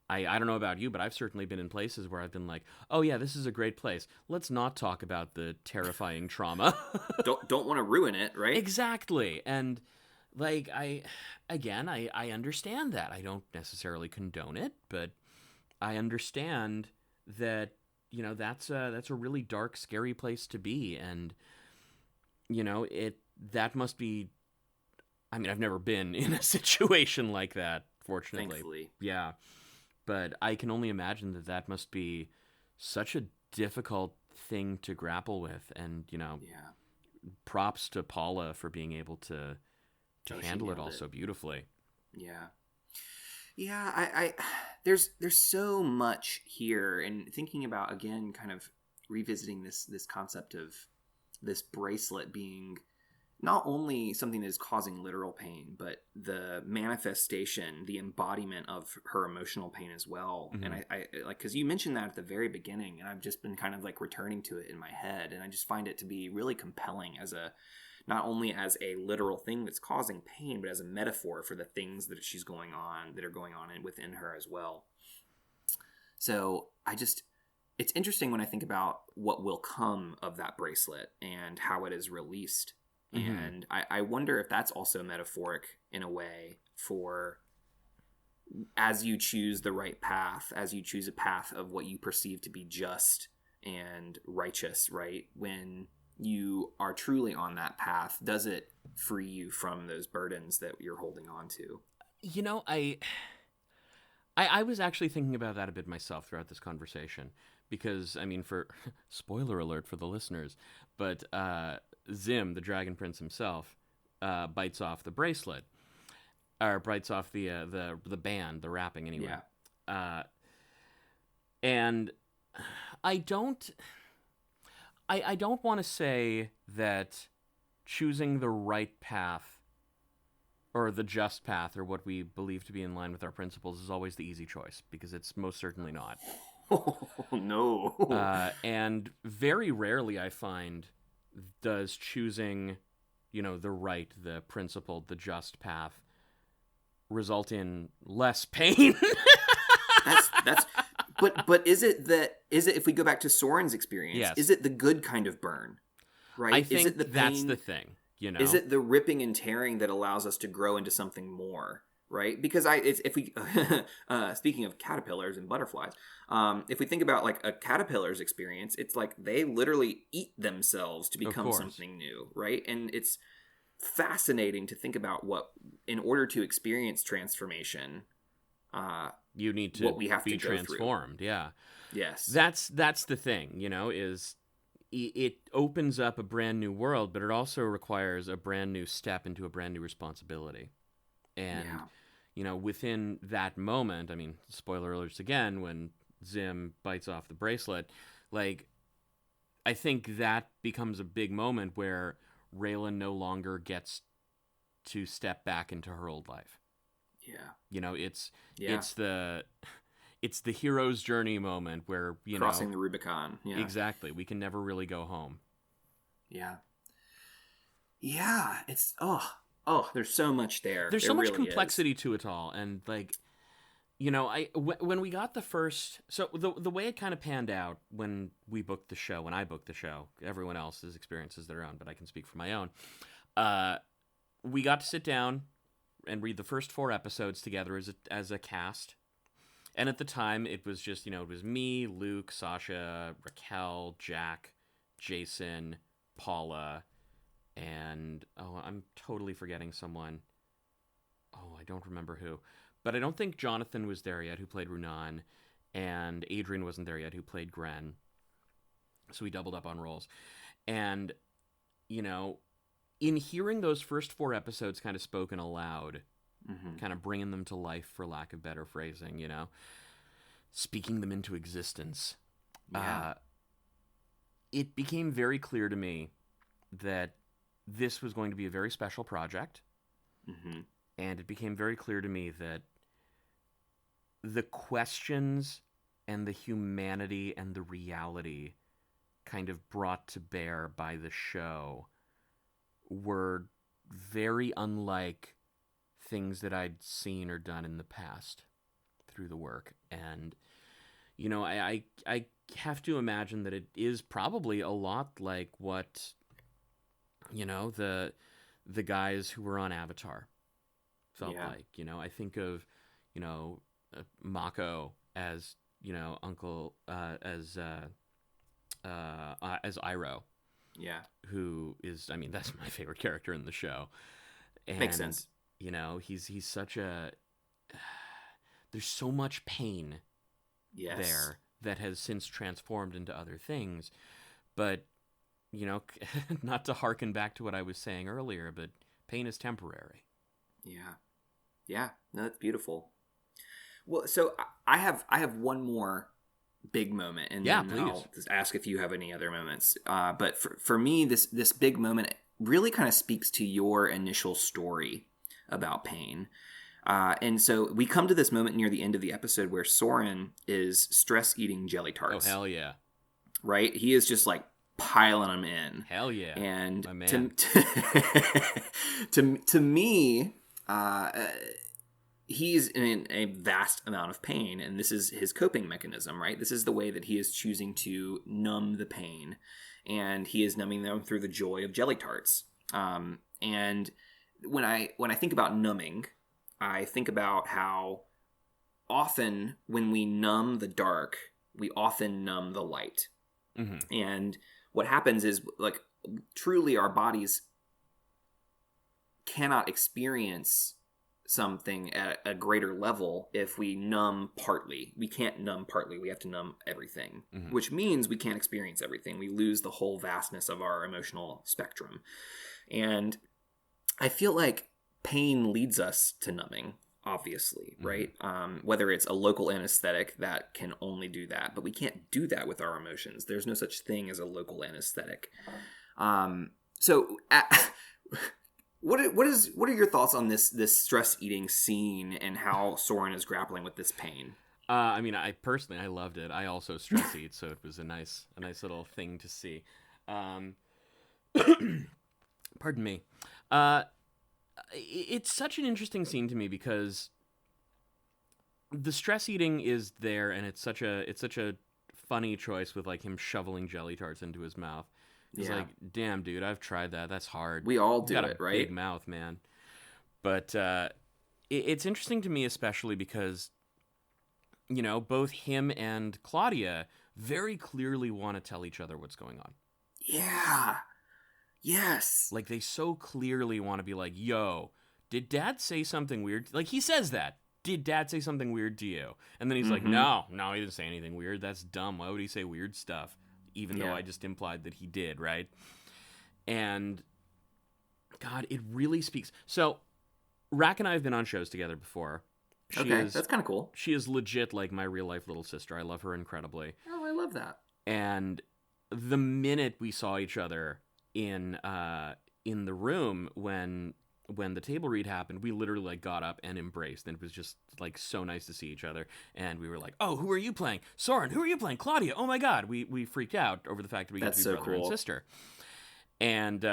I don't know about you, but I've certainly been in places where I've been like, oh yeah, this is a great place. Let's not talk about the terrifying trauma. Don't want to ruin it, right? Exactly. And like, I understand that. I don't necessarily condone it, but I understand that, you know, that's a really dark, scary place to be. And, you know, that must be, I mean, I've never been in a situation like that, fortunately. Thankfully. Yeah. But I can only imagine that must be such a difficult thing to grapple with. And, you know, props to Paula for being able to handle it all so beautifully. Yeah. Yeah, I there's so much here, and thinking about, again, kind of revisiting this concept of this bracelet being not only something that is causing literal pain, but the manifestation, the embodiment of her emotional pain as well. And I like, because you mentioned that at the very beginning, and I've just been kind of like returning to it in my head, and I just find it to be really compelling as not only as a literal thing that's causing pain, but as a metaphor for the things that are going on within her as well. So it's interesting when I think about what will come of that bracelet and how it is released. Mm-hmm. And I wonder if that's also metaphoric in a way for as you choose the right path, as you choose a path of what you perceive to be just and righteous, right? When you are truly on that path, does it free you from those burdens that you're holding on to? You know, I was actually thinking about that a bit myself throughout this conversation because, I mean, for spoiler alert for the listeners, but Zim, the Dragon Prince himself, bites off the bracelet, or bites off the band, the wrapping anyway. Yeah. And I don't want to say that choosing the right path or the just path or what we believe to be in line with our principles is always the easy choice, because it's most certainly not. Oh, no. And very rarely I find does choosing, the principled, the just path result in less pain. that's but is it if we go back to Soren's experience, yes. Is it the good kind of burn? Right? I think is it the pain, that's the thing, Is it the ripping and tearing that allows us to grow into something more? Right? Because if we speaking of caterpillars and butterflies, if we think about like a caterpillar's experience, it's like they literally eat themselves to become something new, right? And it's fascinating to think about what, in order to experience transformation, you need to what we have be to go transformed. through. Yeah. Yes. That's the thing, is it opens up a brand new world, but it also requires a brand new step into a brand new responsibility. And within that moment, I mean, spoiler alerts again, when Zim bites off the bracelet, like, I think that becomes a big moment where Raylan no longer gets to step back into her old life. Yeah. It's the hero's journey moment where, crossing the Rubicon. Yeah. Exactly. We can never really go home. Yeah. Yeah. It's there's so much there. There's so much complexity to it all, and like, when we got the first, so the way it kind of panned out when I booked the show, everyone else's experience is their own, but I can speak for my own. We got to sit down and read the first 4 episodes together as a cast. And at the time, it was just, it was me, Luke, Sasha, Raquel, Jack, Jason, Paula, and, I'm totally forgetting someone. I don't remember who. But I don't think Jonathan was there yet, who played Runan, and Adrian wasn't there yet, who played Gren. So we doubled up on roles. And, in hearing those first 4 episodes kind of spoken aloud, kind of bringing them to life, for lack of better phrasing, speaking them into existence, it became very clear to me that this was going to be a very special project. And it became very clear to me that the questions and the humanity and the reality kind of brought to bear by the show were very unlike things that I'd seen or done in the past through the work. And, I have to imagine that it is probably a lot like what, the guys who were on Avatar felt like. I think of, Mako as, Uncle, as Iroh. Yeah. Who is, I mean, that's my favorite character in the show. And, makes sense. He's such a, there's so much pain there that has since transformed into other things. But, not to harken back to what I was saying earlier, but pain is temporary. Yeah. Yeah. No, that's beautiful. Well, so I have one more big moment, and then please. I'll just ask if you have any other moments. But for me, this big moment really kind of speaks to your initial story about pain. And so we come to this moment near the end of the episode where Soren is stress eating jelly tarts. Oh, hell yeah. Right? He is just like piling them in. Hell yeah. And my man. To me, he's in a vast amount of pain, and this is his coping mechanism, right? This is the way that he is choosing to numb the pain, and he is numbing them through the joy of jelly tarts. And when I think about numbing, I think about how often when we numb the dark, we often numb the light. Mm-hmm. And what happens is, like, truly our bodies cannot experience something at a greater level if we numb partly. We can't numb partly. We have to numb everything, mm-hmm. which means we can't experience everything. We lose the whole vastness of our emotional spectrum. And I feel like pain leads us to numbing, obviously, mm-hmm. right? Whether it's a local anesthetic that can only do that, but we can't do that with our emotions. There's no such thing as a local anesthetic. What are your thoughts on this stress eating scene and how Soren is grappling with this pain? I mean, I loved it. I also stress eat, so it was a nice little thing to see. Pardon me. It's such an interesting scene to me because the stress eating is there, and it's such a funny choice with, like, him shoveling jelly tarts into his mouth. It's like, damn, dude, I've tried that. That's hard. We all do it, right? Big mouth, man. But it's interesting to me, especially because, you know, both him and Claudia very clearly want to tell each other what's going on. Yeah. Yes. Like, they so clearly want to be like, yo, did Dad say something weird? Like, he says that. Did Dad say something weird to you? And then he's mm-hmm. like, no, he didn't say anything weird. That's dumb. Why would he say weird stuff? Even though I just implied that he did, right? And, God, it really speaks. So, Rack and I have been on shows together before. That's kind of cool. She is legit like my real-life little sister. I love her incredibly. Oh, I love that. And the minute we saw each other in the room when the table read happened, we literally, like, got up and embraced, and it was just, like, so nice to see each other. And we were like, oh, who are you playing? Soren, who are you playing? Claudia, oh my God. We freaked out over the fact that we got to be brother and sister. And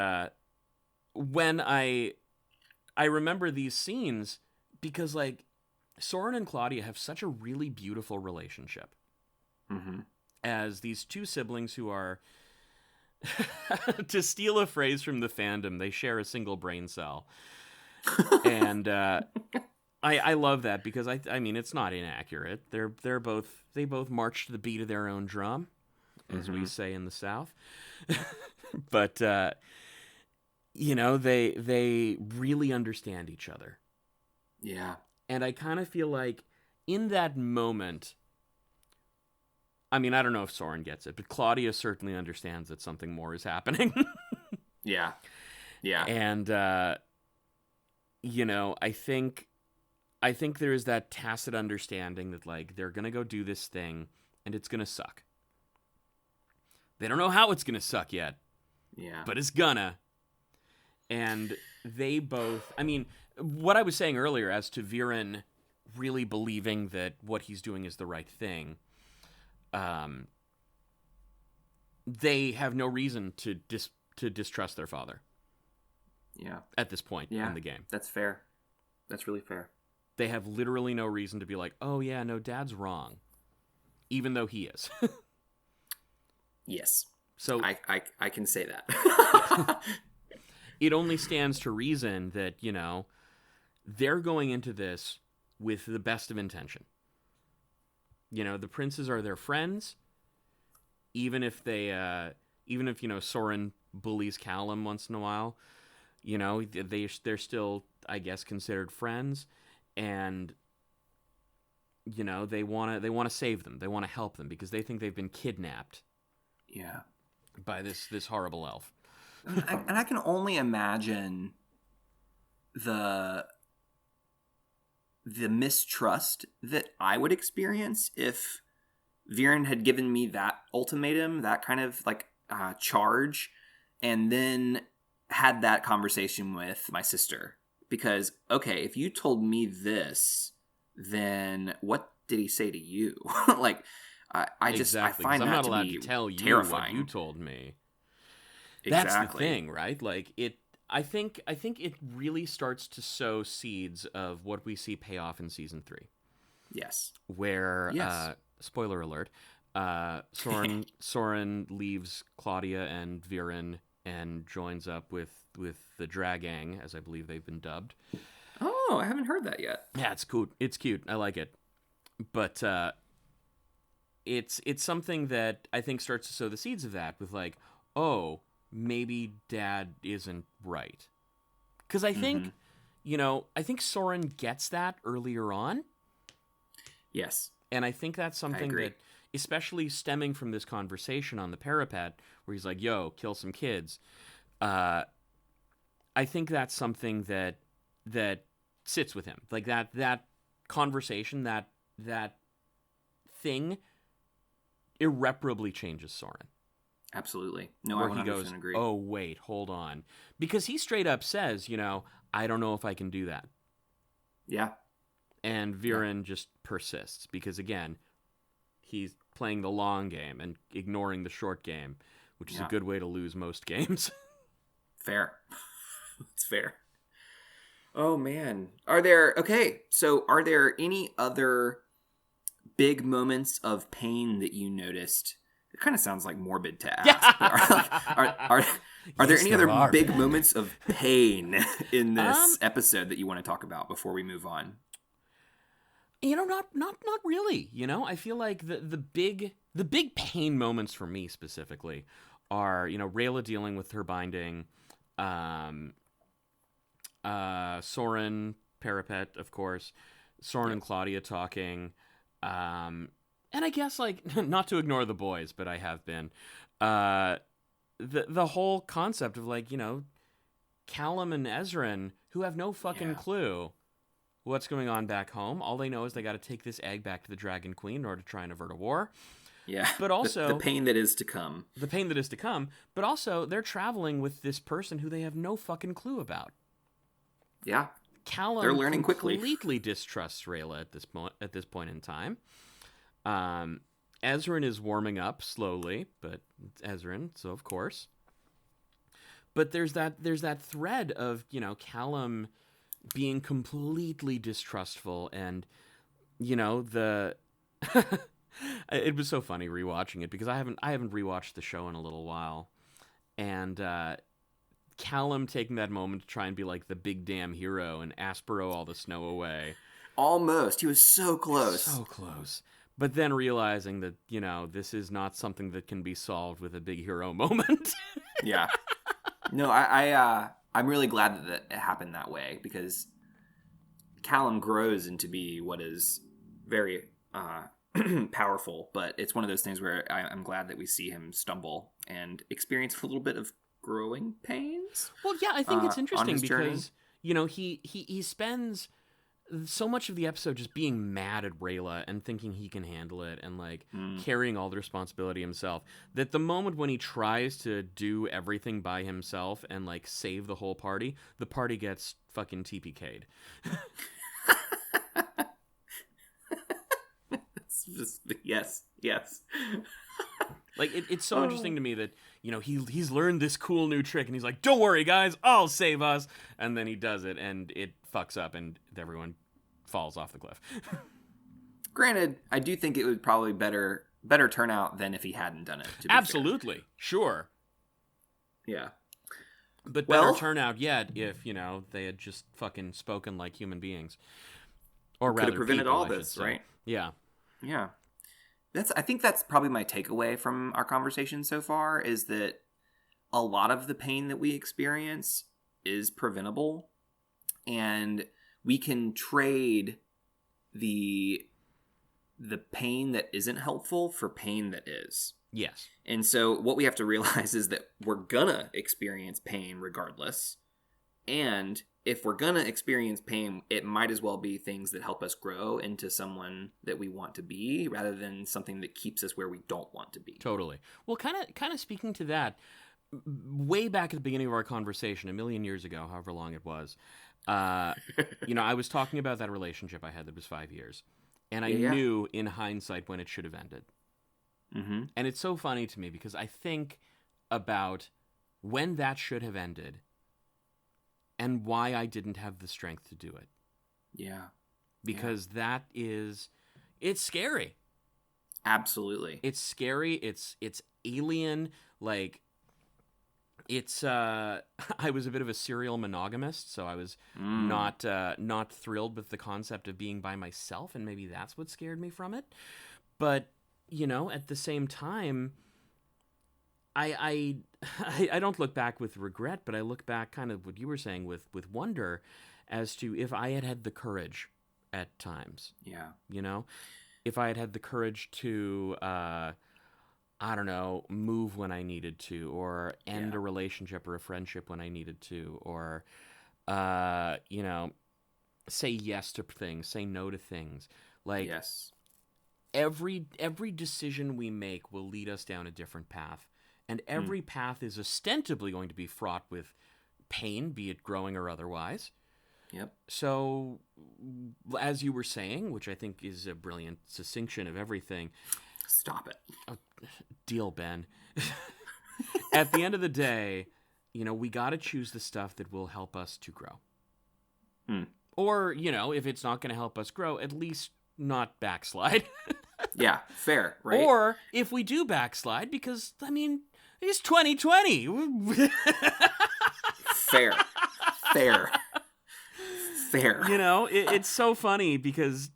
when I remember these scenes because, like, Soren and Claudia have such a really beautiful relationship. Mm-hmm. As these two siblings who are, to steal a phrase from the fandom, they share a single brain cell. And I love that because I mean, it's not inaccurate. They both march to the beat of their own drum, as mm-hmm. we say in the South. But you know, they really understand each other. Yeah. And I kind of feel like in that moment, I mean, I don't know if Soren gets it, but Claudia certainly understands that something more is happening. Yeah. And, you know, I think there is that tacit understanding that, like, they're going to go do this thing, and it's going to suck. They don't know how it's going to suck yet. Yeah. But it's gonna. And they both, I mean, what I was saying earlier as to Viren really believing that what he's doing is the right thing, they have no reason to distrust their father. Yeah. At this point in the game. That's fair. That's really fair. They have literally no reason to be like, oh yeah, no, Dad's wrong. Even though he is. Yes. So I can say that. It only stands to reason that, you know, they're going into this with the best of intention. You know, the princes are their friends, even if you know, Soren bullies Callum once in a while, you know, they're still, I guess, considered friends, and you know, they want to save them, they want to help them because they think they've been kidnapped. Yeah. By this horrible elf. And I can only imagine the mistrust that I would experience if Viren had given me that ultimatum, that kind of like charge, and then had that conversation with my sister. Because, okay, if you told me this, then what did he say to you? Like, I find that to be to tell you terrifying. What you told me. Exactly. That's the thing, right? Like, I think it really starts to sow seeds of what we see pay off in season 3. Yes. Where Yes. spoiler alert, Soren leaves Claudia and Viren and joins up with the Dragang, as I believe they've been dubbed. Oh, I haven't heard that yet. Yeah, it's cool. It's cute. I like it. But it's something that I think starts to sow the seeds of that with like, oh, maybe Dad isn't right. Because I think, I think Soren gets that earlier on. Yes. And I think that's something that, especially stemming from this conversation on the parapet, where he's like, yo, kill some kids. I think that's something that sits with him. Like that conversation, that thing irreparably changes Soren. Absolutely. No, where I 100% he goes, agree. oh, wait, hold on. Because he straight up says, I don't know if I can do that. Yeah. And Viren just persists because, again, he's playing the long game and ignoring the short game, which is a good way to lose most games. Fair. It's fair. Oh, man. Are there any other big moments of pain that you noticed? It kind of sounds like morbid to ask. But are there any other big moments of pain in this episode that you want to talk about before we move on? Not really. I feel like the big pain moments for me specifically are, Rayla dealing with her binding, Soren parapet, of course, Soren and Claudia talking, and I guess, like, not to ignore the boys, but I have been, the whole concept of, like, Callum and Ezran, who have no fucking clue what's going on back home. All they know is they got to take this egg back to the Dragon Queen in order to try and avert a war. Yeah. But also... the pain that is to come. The pain that is to come. But also, they're traveling with this person who they have no fucking clue about. Yeah. Callum they're learning quickly. Completely distrusts Rayla at this point in time. Ezran is warming up slowly, but Ezran, so of course. But there's that thread of, Callum being completely distrustful, and it was so funny rewatching it because I haven't rewatched the show in a little while, and Callum taking that moment to try and be like the big damn hero and Aspero all the snow away. Almost. He was so close. So close. But then realizing that, this is not something that can be solved with a big hero moment. Yeah. No, I'm really glad that it happened that way, because Callum grows into be what is very powerful, but it's one of those things where I'm glad that we see him stumble and experience a little bit of growing pains. Well, yeah, I think it's interesting because, journey. he spends so much of the episode just being mad at Rayla and thinking he can handle it and, like, carrying all the responsibility himself, that the moment when he tries to do everything by himself and, like, save the whole party, the party gets fucking TPK'd. Yes. Like, it's so interesting to me that, he's learned this cool new trick, and he's like, don't worry, guys, I'll save us. And then he does it, and it fucks up, and everyone falls off the cliff. Granted, I do think it would probably better turnout than if he hadn't done it. Absolutely. Fair. Sure. Yeah. But better turnout yet if, they had just fucking spoken like human beings. Or rather, could have prevented people, all this, right? Yeah. Yeah. I think that's probably my takeaway from our conversation so far, is that a lot of the pain that we experience is preventable, and we can trade the pain that isn't helpful for pain that is. Yes. And so what we have to realize is that we're gonna experience pain regardless, and if we're gonna experience pain, it might as well be things that help us grow into someone that we want to be, rather than something that keeps us where we don't want to be. Totally. Well, kind of speaking to that, way back at the beginning of our conversation, a million years ago, however long it was, I was talking about that relationship I had that was 5 years, and I knew in hindsight when it should have ended. Mm-hmm. And it's so funny to me because I think about when that should have ended, and why I didn't have the strength to do it. Yeah. Because it's scary. Absolutely. It's scary. It's alien. Like, it's I was a bit of a serial monogamist, so I was not thrilled with the concept of being by myself, and maybe that's what scared me from it. But, at the same time, I don't look back with regret, but I look back kind of what you were saying with wonder as to if I had had the courage at times. Yeah. If I had had the courage to, I don't know, move when I needed to, or end a relationship or a friendship when I needed to, or, say yes to things, say no to things. Like, yes. Every decision we make will lead us down a different path. And every path is ostensibly going to be fraught with pain, be it growing or otherwise. Yep. So, as you were saying, which I think is a brilliant succinction of everything. Stop it. Oh, deal, Ben. At the end of the day, we got to choose the stuff that will help us to grow. Or, if it's not going to help us grow, at least not backslide. Yeah, fair, right? Or if we do backslide, because, it's 2020. Fair. It's so funny because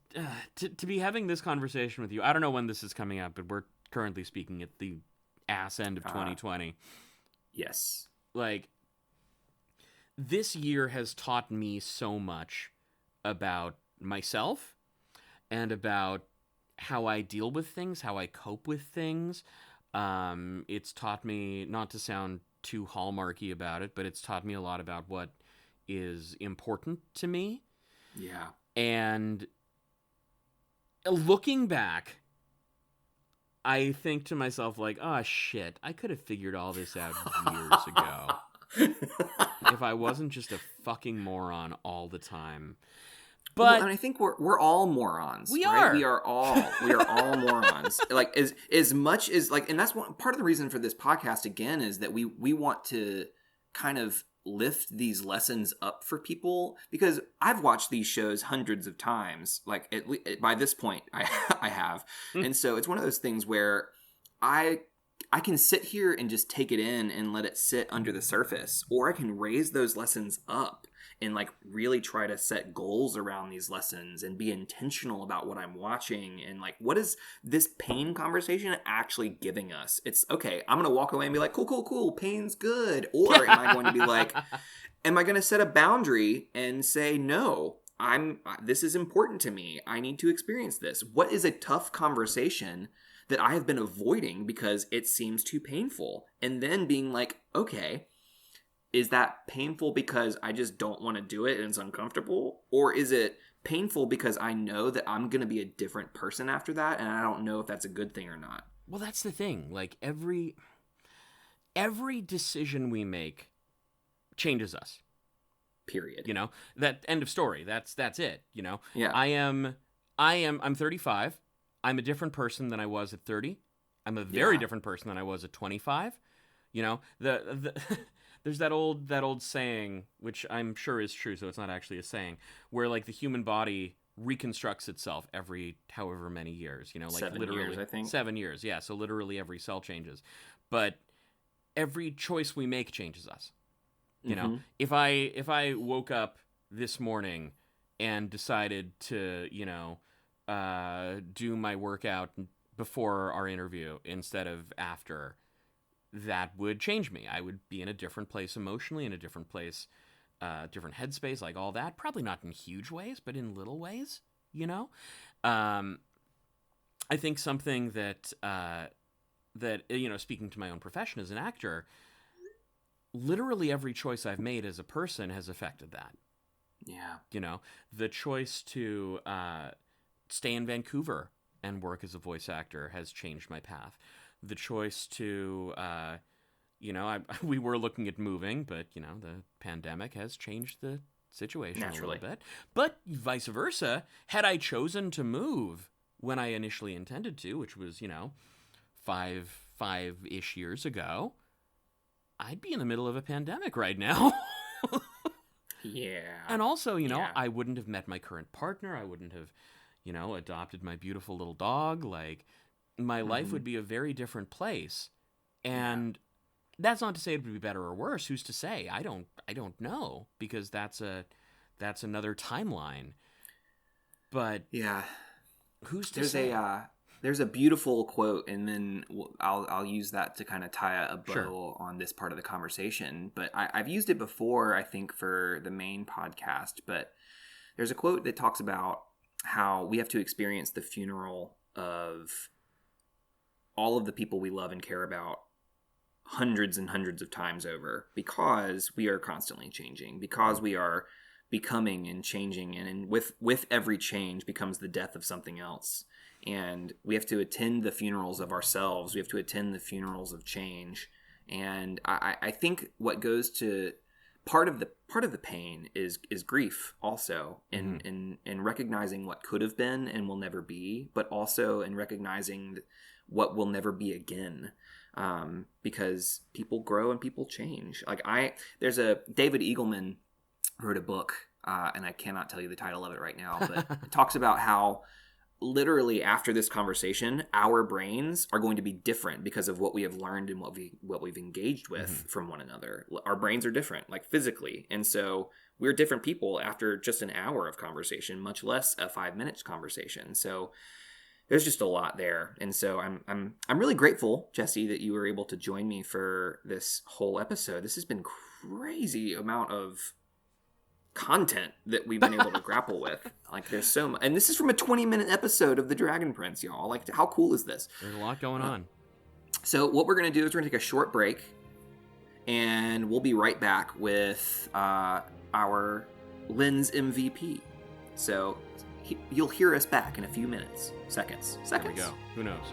to be having this conversation with you, I don't know when this is coming up, but we're currently speaking at the ass end of 2020. Yes. Like, this year has taught me so much about myself and about how I deal with things, how I cope with things. It's taught me, not to sound too hallmarky about it, but it's taught me a lot about what is important to me. Yeah. And looking back, I think to myself, like, oh, shit, I could have figured all this out years ago if I wasn't just a fucking moron all the time. But and I think we're all morons. We right? are. We are all morons. Like, as much as, like, and that's part of the reason for this podcast again is that we want to kind of lift these lessons up for people, because I've watched these shows hundreds of times. Like, by this point, I have, and so it's one of those things where I can sit here and just take it in and let it sit under the surface, or I can raise those lessons up and, like, really try to set goals around these lessons and be intentional about what I'm watching and, like, what is this pain conversation actually giving us? It's okay, I'm going to walk away and be like, cool, pain's good. Or am I going to be like, am I going to set a boundary and say, no, this is important to me. I need to experience this. What is a tough conversation that I have been avoiding because it seems too painful? And then being like, okay, is that painful because I just don't want to do it and it's uncomfortable? Or is it painful because I know that I'm going to be a different person after that and I don't know if that's a good thing or not? Well, that's the thing. Like, every decision we make changes us. Period. That end of story. That's it, Yeah. I'm 35. I'm a different person than I was at 30. I'm a very different person than I was at 25. There's that old saying, which I'm sure is true, so it's not actually a saying, where, like, the human body reconstructs itself every however many years, like 7 literally years, I think. 7 years. Yeah. So literally every cell changes, but every choice we make changes us. If I woke up this morning and decided to, do my workout before our interview instead of after, that would change me. I would be in a different place emotionally, in a different place, different headspace, like all that. Probably not in huge ways, but in little ways, I think something that, speaking to my own profession as an actor, literally every choice I've made as a person has affected that. Yeah. The choice to stay in Vancouver and work as a voice actor has changed my path. The choice to, we were looking at moving, but, the pandemic has changed the situation a little bit. But vice versa, had I chosen to move when I initially intended to, which was, five-ish years ago, I'd be in the middle of a pandemic right now. Yeah. And also, Yeah. I wouldn't have met my current partner. I wouldn't have, adopted my beautiful little dog. Like, my life would be a very different place. And that's not to say it would be better or worse. Who's to say? I don't know, because that's another timeline. But Yeah. who's to say? There's a beautiful quote, and then I'll use that to kind of tie a bow on this part of the conversation. But I've used it before, I think, for the main podcast. But there's a quote that talks about how we have to experience the funeral of all of the people we love and care about hundreds and hundreds of times over, because we are constantly changing, because we are becoming and changing, and with every change becomes the death of something else. And we have to attend the funerals of ourselves. We have to attend the funerals of change. And I think what goes to part of the pain is grief also, in recognizing what could have been and will never be, but also in recognizing what will never be again. Because people grow and people change. There's a David Eagleman wrote a book, and I cannot tell you the title of it right now, but it talks about how literally after this conversation, our brains are going to be different because of what we have learned and what we've engaged with from one another. Our brains are different, like physically, and so we're different people after just an hour of conversation, much less a 5 minutes conversation. So there's just a lot there, and so I'm really grateful, Jesse, that you were able to join me for this whole episode. This has been crazy amount of content that we've been able to grapple with. Like, there's so much, and this is from a 20-minute episode of The Dragon Prince, y'all. Like, how cool is this? There's a lot going on. So what we're going to do is we're going to take a short break, and we'll be right back with our Lynn's MVP. So you'll hear us back in a few minutes. Seconds. There we go. Who knows?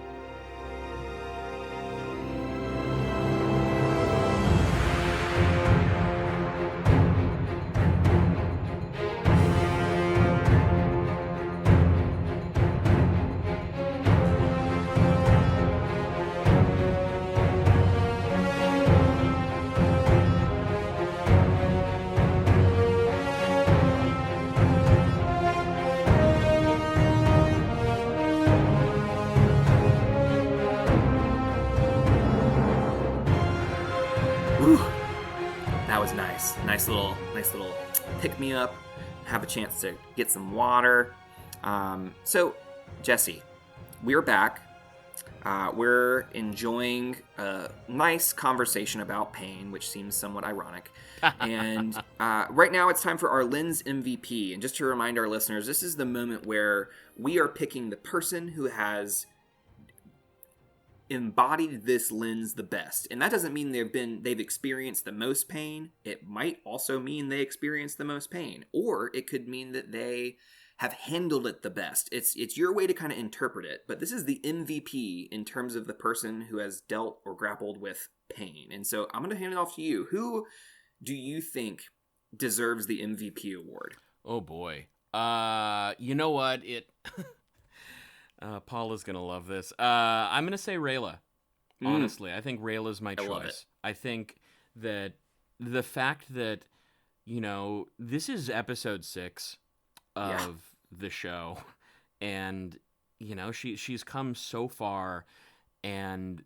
That was nice. Nice little pick me up. Have a chance to get some water. So, Jesse, we're back. We're enjoying a nice conversation about pain, which seems somewhat ironic. And right now it's time for our Lynn's MVP. And just to remind our listeners, this is the moment where we are picking the person who has embodied this lens the best. And that doesn't mean they've experienced the most pain. It might also mean they experienced the most pain, or it could mean that they have handled it the best. It's your way to kind of interpret it, but this is the MVP in terms of the person who has dealt or grappled with pain. And so I'm going to hand it off to you. Who do you think deserves the MVP award? Oh boy. You know what? Paula's going to love this. I'm going to say Rayla. Honestly, I think Rayla's my choice. I think that the fact that, this is episode 6 of the show, and, she's come so far, and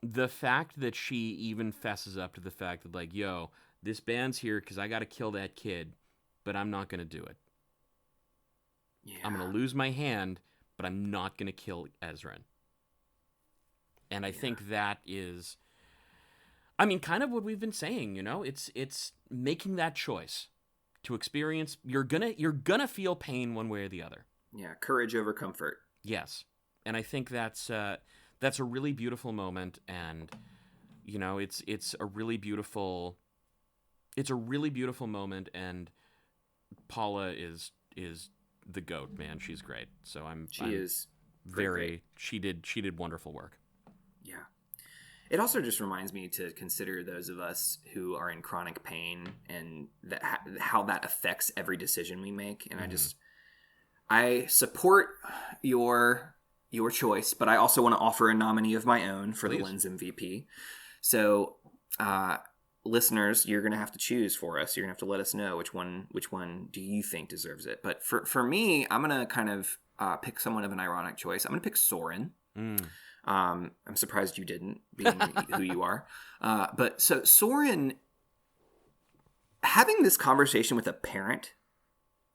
the fact that she even fesses up to the fact that, like, yo, this band's here because I got to kill that kid, but I'm not going to do it. Yeah. I'm going to lose my hand, but I'm not going to kill Ezran. And I think that is, kind of what we've been saying, it's making that choice to experience. You're gonna feel pain one way or the other. Yeah, courage over comfort. Yes, and I think that's a really beautiful moment, and it's a really beautiful moment, and Paula is the GOAT, man. She's great. So she did wonderful work. Yeah. It also just reminds me to consider those of us who are in chronic pain and how that affects every decision we make. And I support your choice, but I also want to offer a nominee of my own for the Lynn's MVP. So listeners, you're going to have to choose for us. You're going to have to let us know which one do you think deserves it. But for me, I'm going to kind of pick someone of an ironic choice. I'm going to pick Soren. I'm surprised you didn't, being who you are. But so Soren, having this conversation with a parent,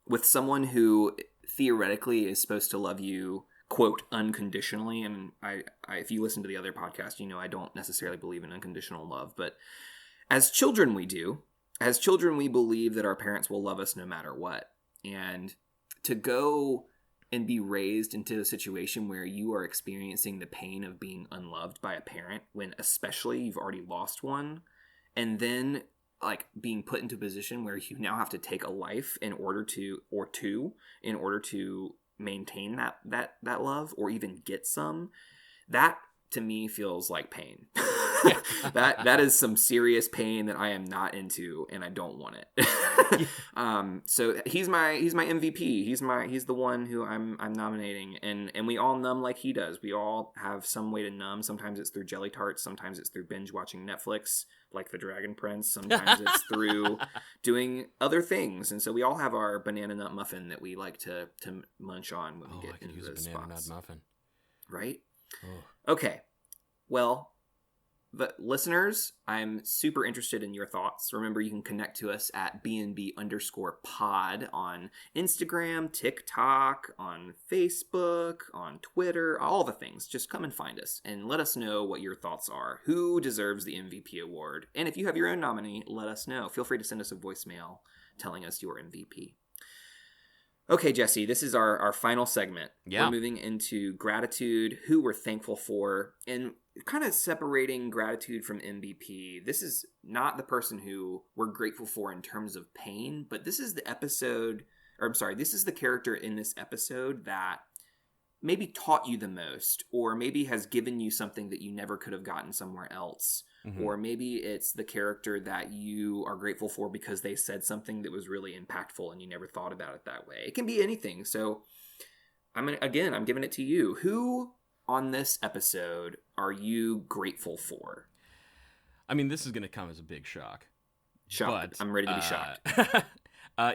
with someone who theoretically is supposed to love you, quote, unconditionally. And I if you listen to the other podcast, you know I don't necessarily believe in unconditional love. But as children, we do. As children, we believe that our parents will love us no matter what. And to go and be raised into a situation where you are experiencing the pain of being unloved by a parent, when especially you've already lost one, and then like being put into a position where you now have to take a life in order to maintain that love or even get some, that to me feels like pain. that is some serious pain that I am not into, and I don't want it. So he's my MVP. He's the one who I'm nominating, and we all numb like he does. We all have some way to numb. Sometimes it's through jelly tarts. Sometimes it's through binge watching Netflix, like The Dragon Prince. Sometimes it's through doing other things. And so we all have our banana nut muffin that we like to munch on when we get into those spots. Banana nut muffin. Right? Oh. Okay. Well, but listeners, I'm super interested in your thoughts. Remember, you can connect to us at BNB_pod on Instagram, TikTok, on Facebook, on Twitter, all the things. Just come and find us and let us know what your thoughts are. Who deserves the MVP award? And if you have your own nominee, let us know. Feel free to send us a voicemail telling us your MVP. Okay, Jesse, this is our final segment. Yeah. We're moving into gratitude, who we're thankful for, and kind of separating gratitude from MVP. This is not the person who we're grateful for in terms of pain, but this is the this is the character in this episode that maybe taught you the most, or maybe has given you something that you never could have gotten somewhere else. Mm-hmm. Or maybe it's the character that you are grateful for because they said something that was really impactful and you never thought about it that way. It can be anything. So I'm giving it to you. Who on this episode are you grateful for? I mean, this is going to come as a big shock. But I'm ready to be shocked.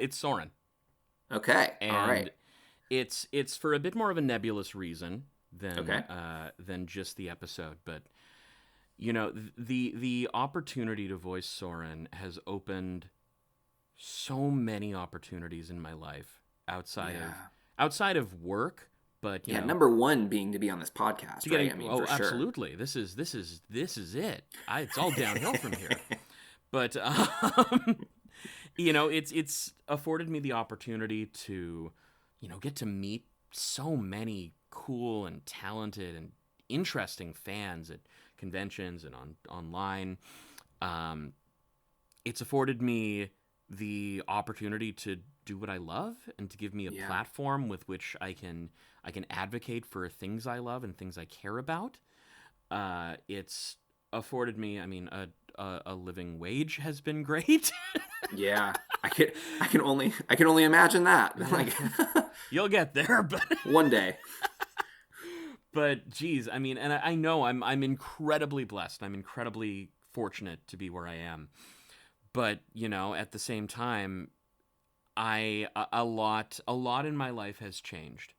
It's Soren. Okay. And all right. It's for a bit more of a nebulous reason than just the episode, but you know, the opportunity to voice Soren has opened so many opportunities in my life outside of work. But you know, number one being to be on this podcast, right? I mean, for sure. Absolutely. This is it. It's all downhill from here. But you know, it's afforded me the opportunity to, you know, get to meet so many cool and talented and interesting fans at conventions and online. It's afforded me the opportunity to do what I love and to give me a platform with which I can advocate for things I love and things I care about. It's afforded me, I mean, a living wage has been great. Yeah, I can only imagine that. Like, you'll get there, but one day. But geez, I mean, and I know I'm incredibly blessed. I'm incredibly fortunate to be where I am. But you know, at the same time, a lot in my life has changed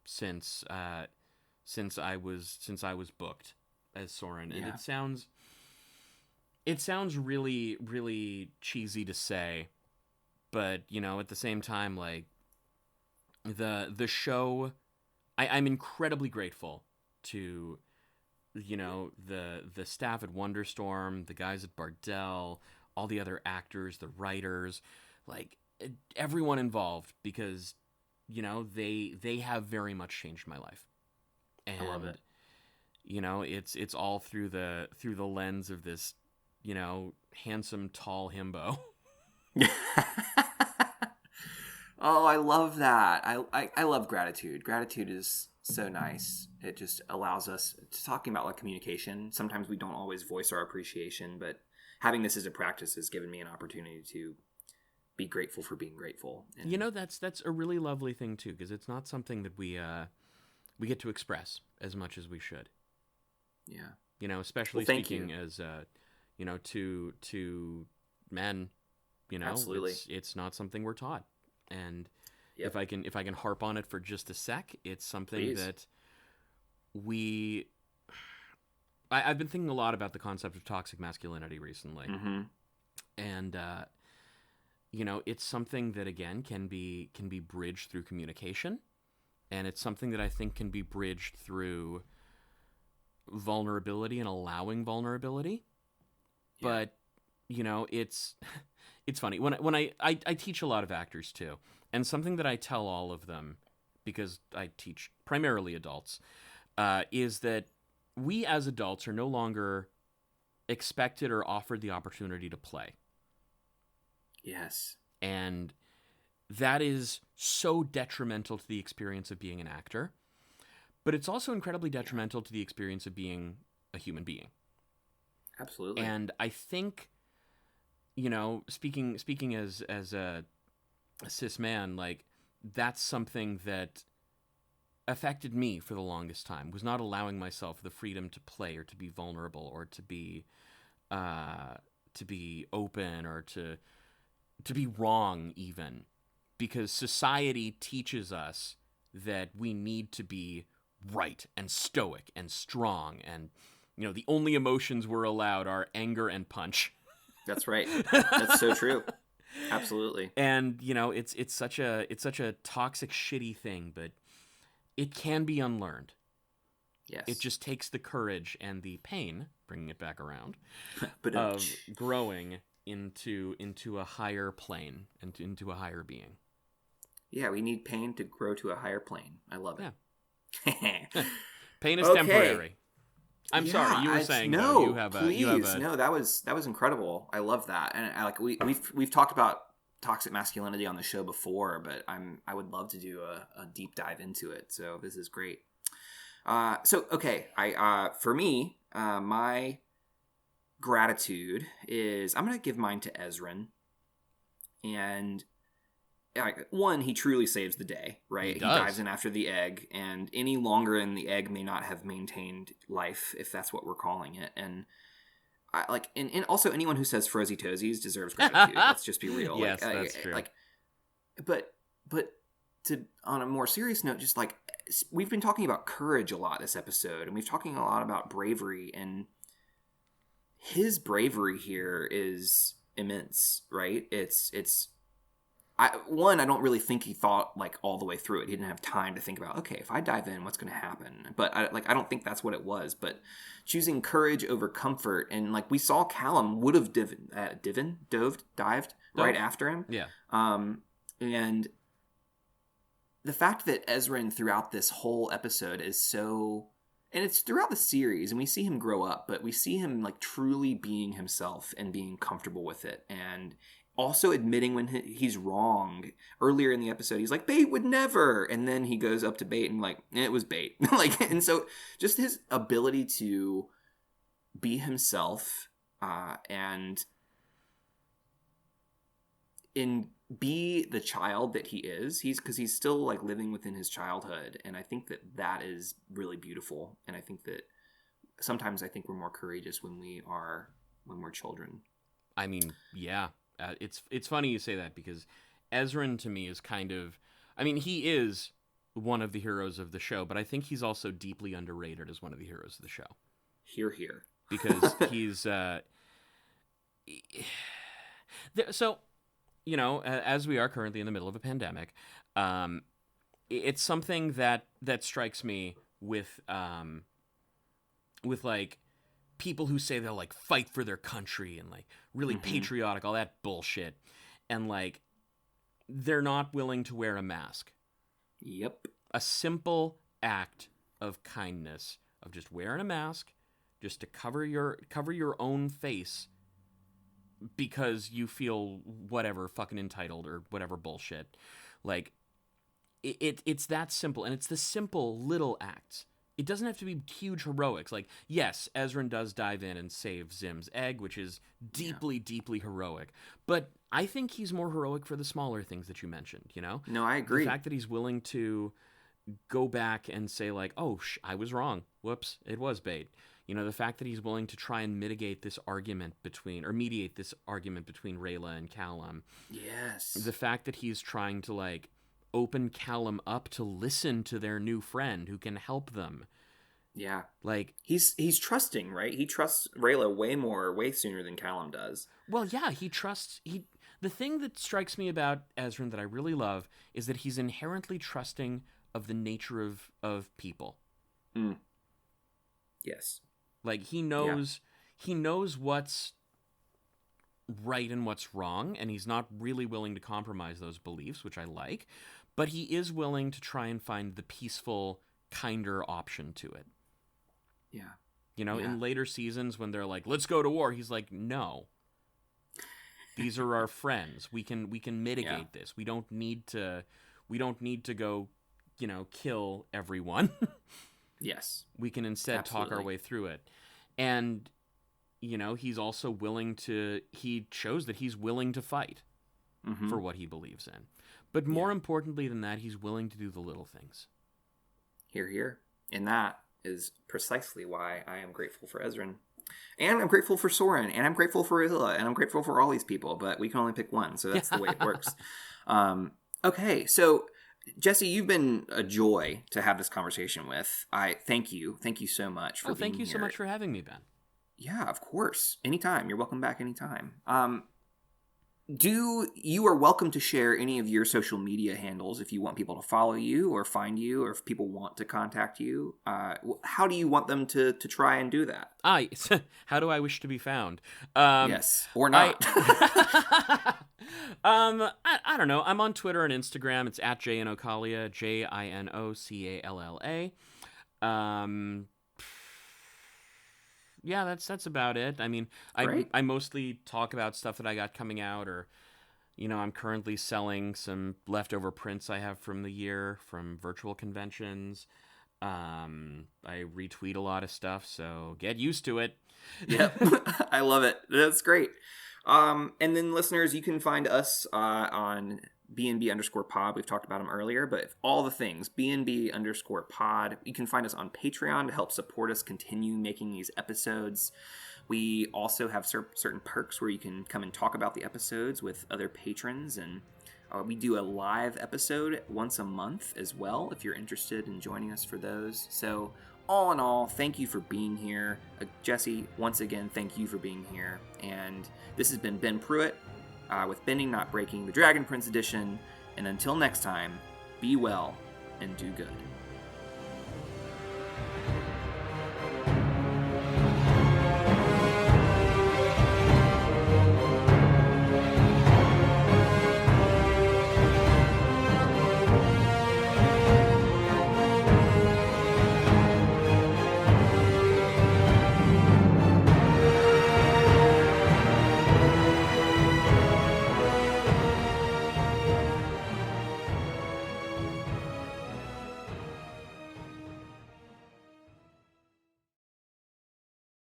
since I was booked as Soren, and it sounds really, really cheesy to say, but you know, at the same time, like the show. I'm incredibly grateful to, you know, the staff at Wonderstorm, the guys at Bardell, all the other actors, the writers, like everyone involved, because, you know, they have very much changed my life. And, I love it. You know, it's all through the lens of this, you know, handsome, tall himbo. Oh, I love that. I love gratitude. Gratitude is so nice. It just allows us to talking about like communication. Sometimes we don't always voice our appreciation, but having this as a practice has given me an opportunity to be grateful for being grateful. And, you know, that's a really lovely thing too, because it's not something that we get to express as much as we should. Yeah. You know, especially speaking as to men, Absolutely. it's not something we're taught. And Yep. if I can harp on it for just a sec, it's something Please. that I've been thinking a lot about the concept of toxic masculinity recently. Mm-hmm. And it's something that again can be bridged through communication, and it's something that I think can be bridged through vulnerability and allowing vulnerability. Yeah. But it's funny when I teach a lot of actors too, and something that I tell all of them, because I teach primarily adults, is that we as adults are no longer expected or offered the opportunity to play. Yes. And that is so detrimental to the experience of being an actor, but it's also incredibly detrimental to the experience of being a human being. Absolutely. And I think, speaking as a cis man, like, that's something that affected me for the longest time, was not allowing myself the freedom to play or to be vulnerable or to be open or to be wrong even, because society teaches us that we need to be right and stoic and strong, and the only emotions we're allowed are anger and punch. That's right. That's so true. Absolutely. And it's such a toxic, shitty thing, but it can be unlearned. Yes. It just takes the courage and the pain, bringing it back around, But of growing into a higher plane and into a higher being. yeah, we need pain to grow to a higher plane. I love it. Yeah. Pain is Okay. temporary. I'm Yeah, sorry, you were saying no, though, you have please, a no, that was incredible. I love that, and we've talked about toxic masculinity on the show before, but I would love to do a deep dive into it. So this is great. So okay, for me, my gratitude is I'm gonna give mine to Ezrin, and one, he truly saves the day, right? He dives in after the egg, and any longer in the egg may not have maintained life, if that's what we're calling it. And and also anyone who says frozy toesies deserves gratitude. Let's just be real. Yes, that's true. But to on a more serious note, just like we've been talking about courage a lot this episode, and we've talking a lot about bravery, and his bravery here is immense, right? I don't really think he thought like all the way through it. He didn't have time to think about, okay, if I dive in, what's going to happen? But I don't think that's what it was. But choosing courage over comfort, and like we saw, Callum would have dived right after him. Yeah. And the fact that Ezrin throughout this whole episode is so, and it's throughout the series, and we see him grow up, but we see him like truly being himself and being comfortable with it, and also admitting when he's wrong. Earlier in the episode, he's like, Bait would never, and then he goes up to Bait and like, it was Bait. And so just his ability to be himself and be the child that he is. He's still like living within his childhood, and I think that is really beautiful. And I think that sometimes we're more courageous when we're children. I mean, yeah. It's funny you say that, because Ezrin to me is kind of, he is one of the heroes of the show, but I think he's also deeply underrated as one of the heroes of the show. Hear, hear. Because he's so, as we are currently in the middle of a pandemic, it's something that strikes me with like people who say they'll like fight for their country and like really patriotic, all that bullshit, and like they're not willing to wear a mask. Yep. A simple act of kindness of just wearing a mask, just to cover your own face because you feel whatever fucking entitled or whatever bullshit. Like it's that simple, and it's the simple little acts. It doesn't have to be huge heroics. Like, yes, Ezrin does dive in and save Zim's egg, which is deeply, deeply heroic. But I think he's more heroic for the smaller things that you mentioned, No, I agree. The fact that he's willing to go back and say like, oh, I was wrong. Whoops, it was bait. You know, the fact that he's willing to try and mediate this argument between Rayla and Callum. Yes. The fact that he's trying to like open Callum up to listen to their new friend who can help them. Yeah. Like he's trusting, right? He trusts Rayla way sooner than Callum does. Well, yeah, the thing that strikes me about Ezran that I really love is that he's inherently trusting of the nature of people. Mm. Yes. Like he knows what's right and what's wrong, and he's not really willing to compromise those beliefs, which I like, but he is willing to try and find the peaceful, kinder option to it. Yeah. You know, Yeah. in later seasons when they're like, let's go to war, he's like, no. These are our friends. We can mitigate this. We don't need to go, you know, kill everyone. Yes. We can instead talk our way through it. And, you know, he shows that he's willing to fight for what he believes in. But more importantly than that, he's willing to do the little things. Hear, hear. And that is precisely why I am grateful for Ezran. And I'm grateful for Soren. And I'm grateful for Rayla. And I'm grateful for all these people. But we can only pick one. So that's the way it works. Okay, so Jesse, you've been a joy to have this conversation with. I thank you. Thank you so much for being here. Thank you so much for having me, Ben. Yeah, of course. Anytime. You're welcome back anytime. You are welcome to share any of your social media handles if you want people to follow you or find you, or if people want to contact you. How do you want them to try and do that? How do I wish to be found? Yes, or not. I don't know. I'm on Twitter and Instagram. It's at Inocalla, Jinocalla. Yeah, that's about it. I mean, I mostly talk about stuff that I got coming out, or, you know, I'm currently selling some leftover prints I have from the year from virtual conventions. I retweet a lot of stuff, so get used to it. Yep, I love it. That's great. And then listeners, you can find us on BNB_pod. We've talked about them earlier, but all the things, BNB_pod. You can find us on Patreon to help support us continue making these episodes. We also have certain perks where you can come and talk about the episodes with other patrons, and we do a live episode once a month as well, if you're interested in joining us for those. So all in all, thank you for being here. Jesse, once again, thank you for being here. And this has been Ben Pruitt with Bending Not Breaking, the Dragon Prince edition. And until next time, be well and do good.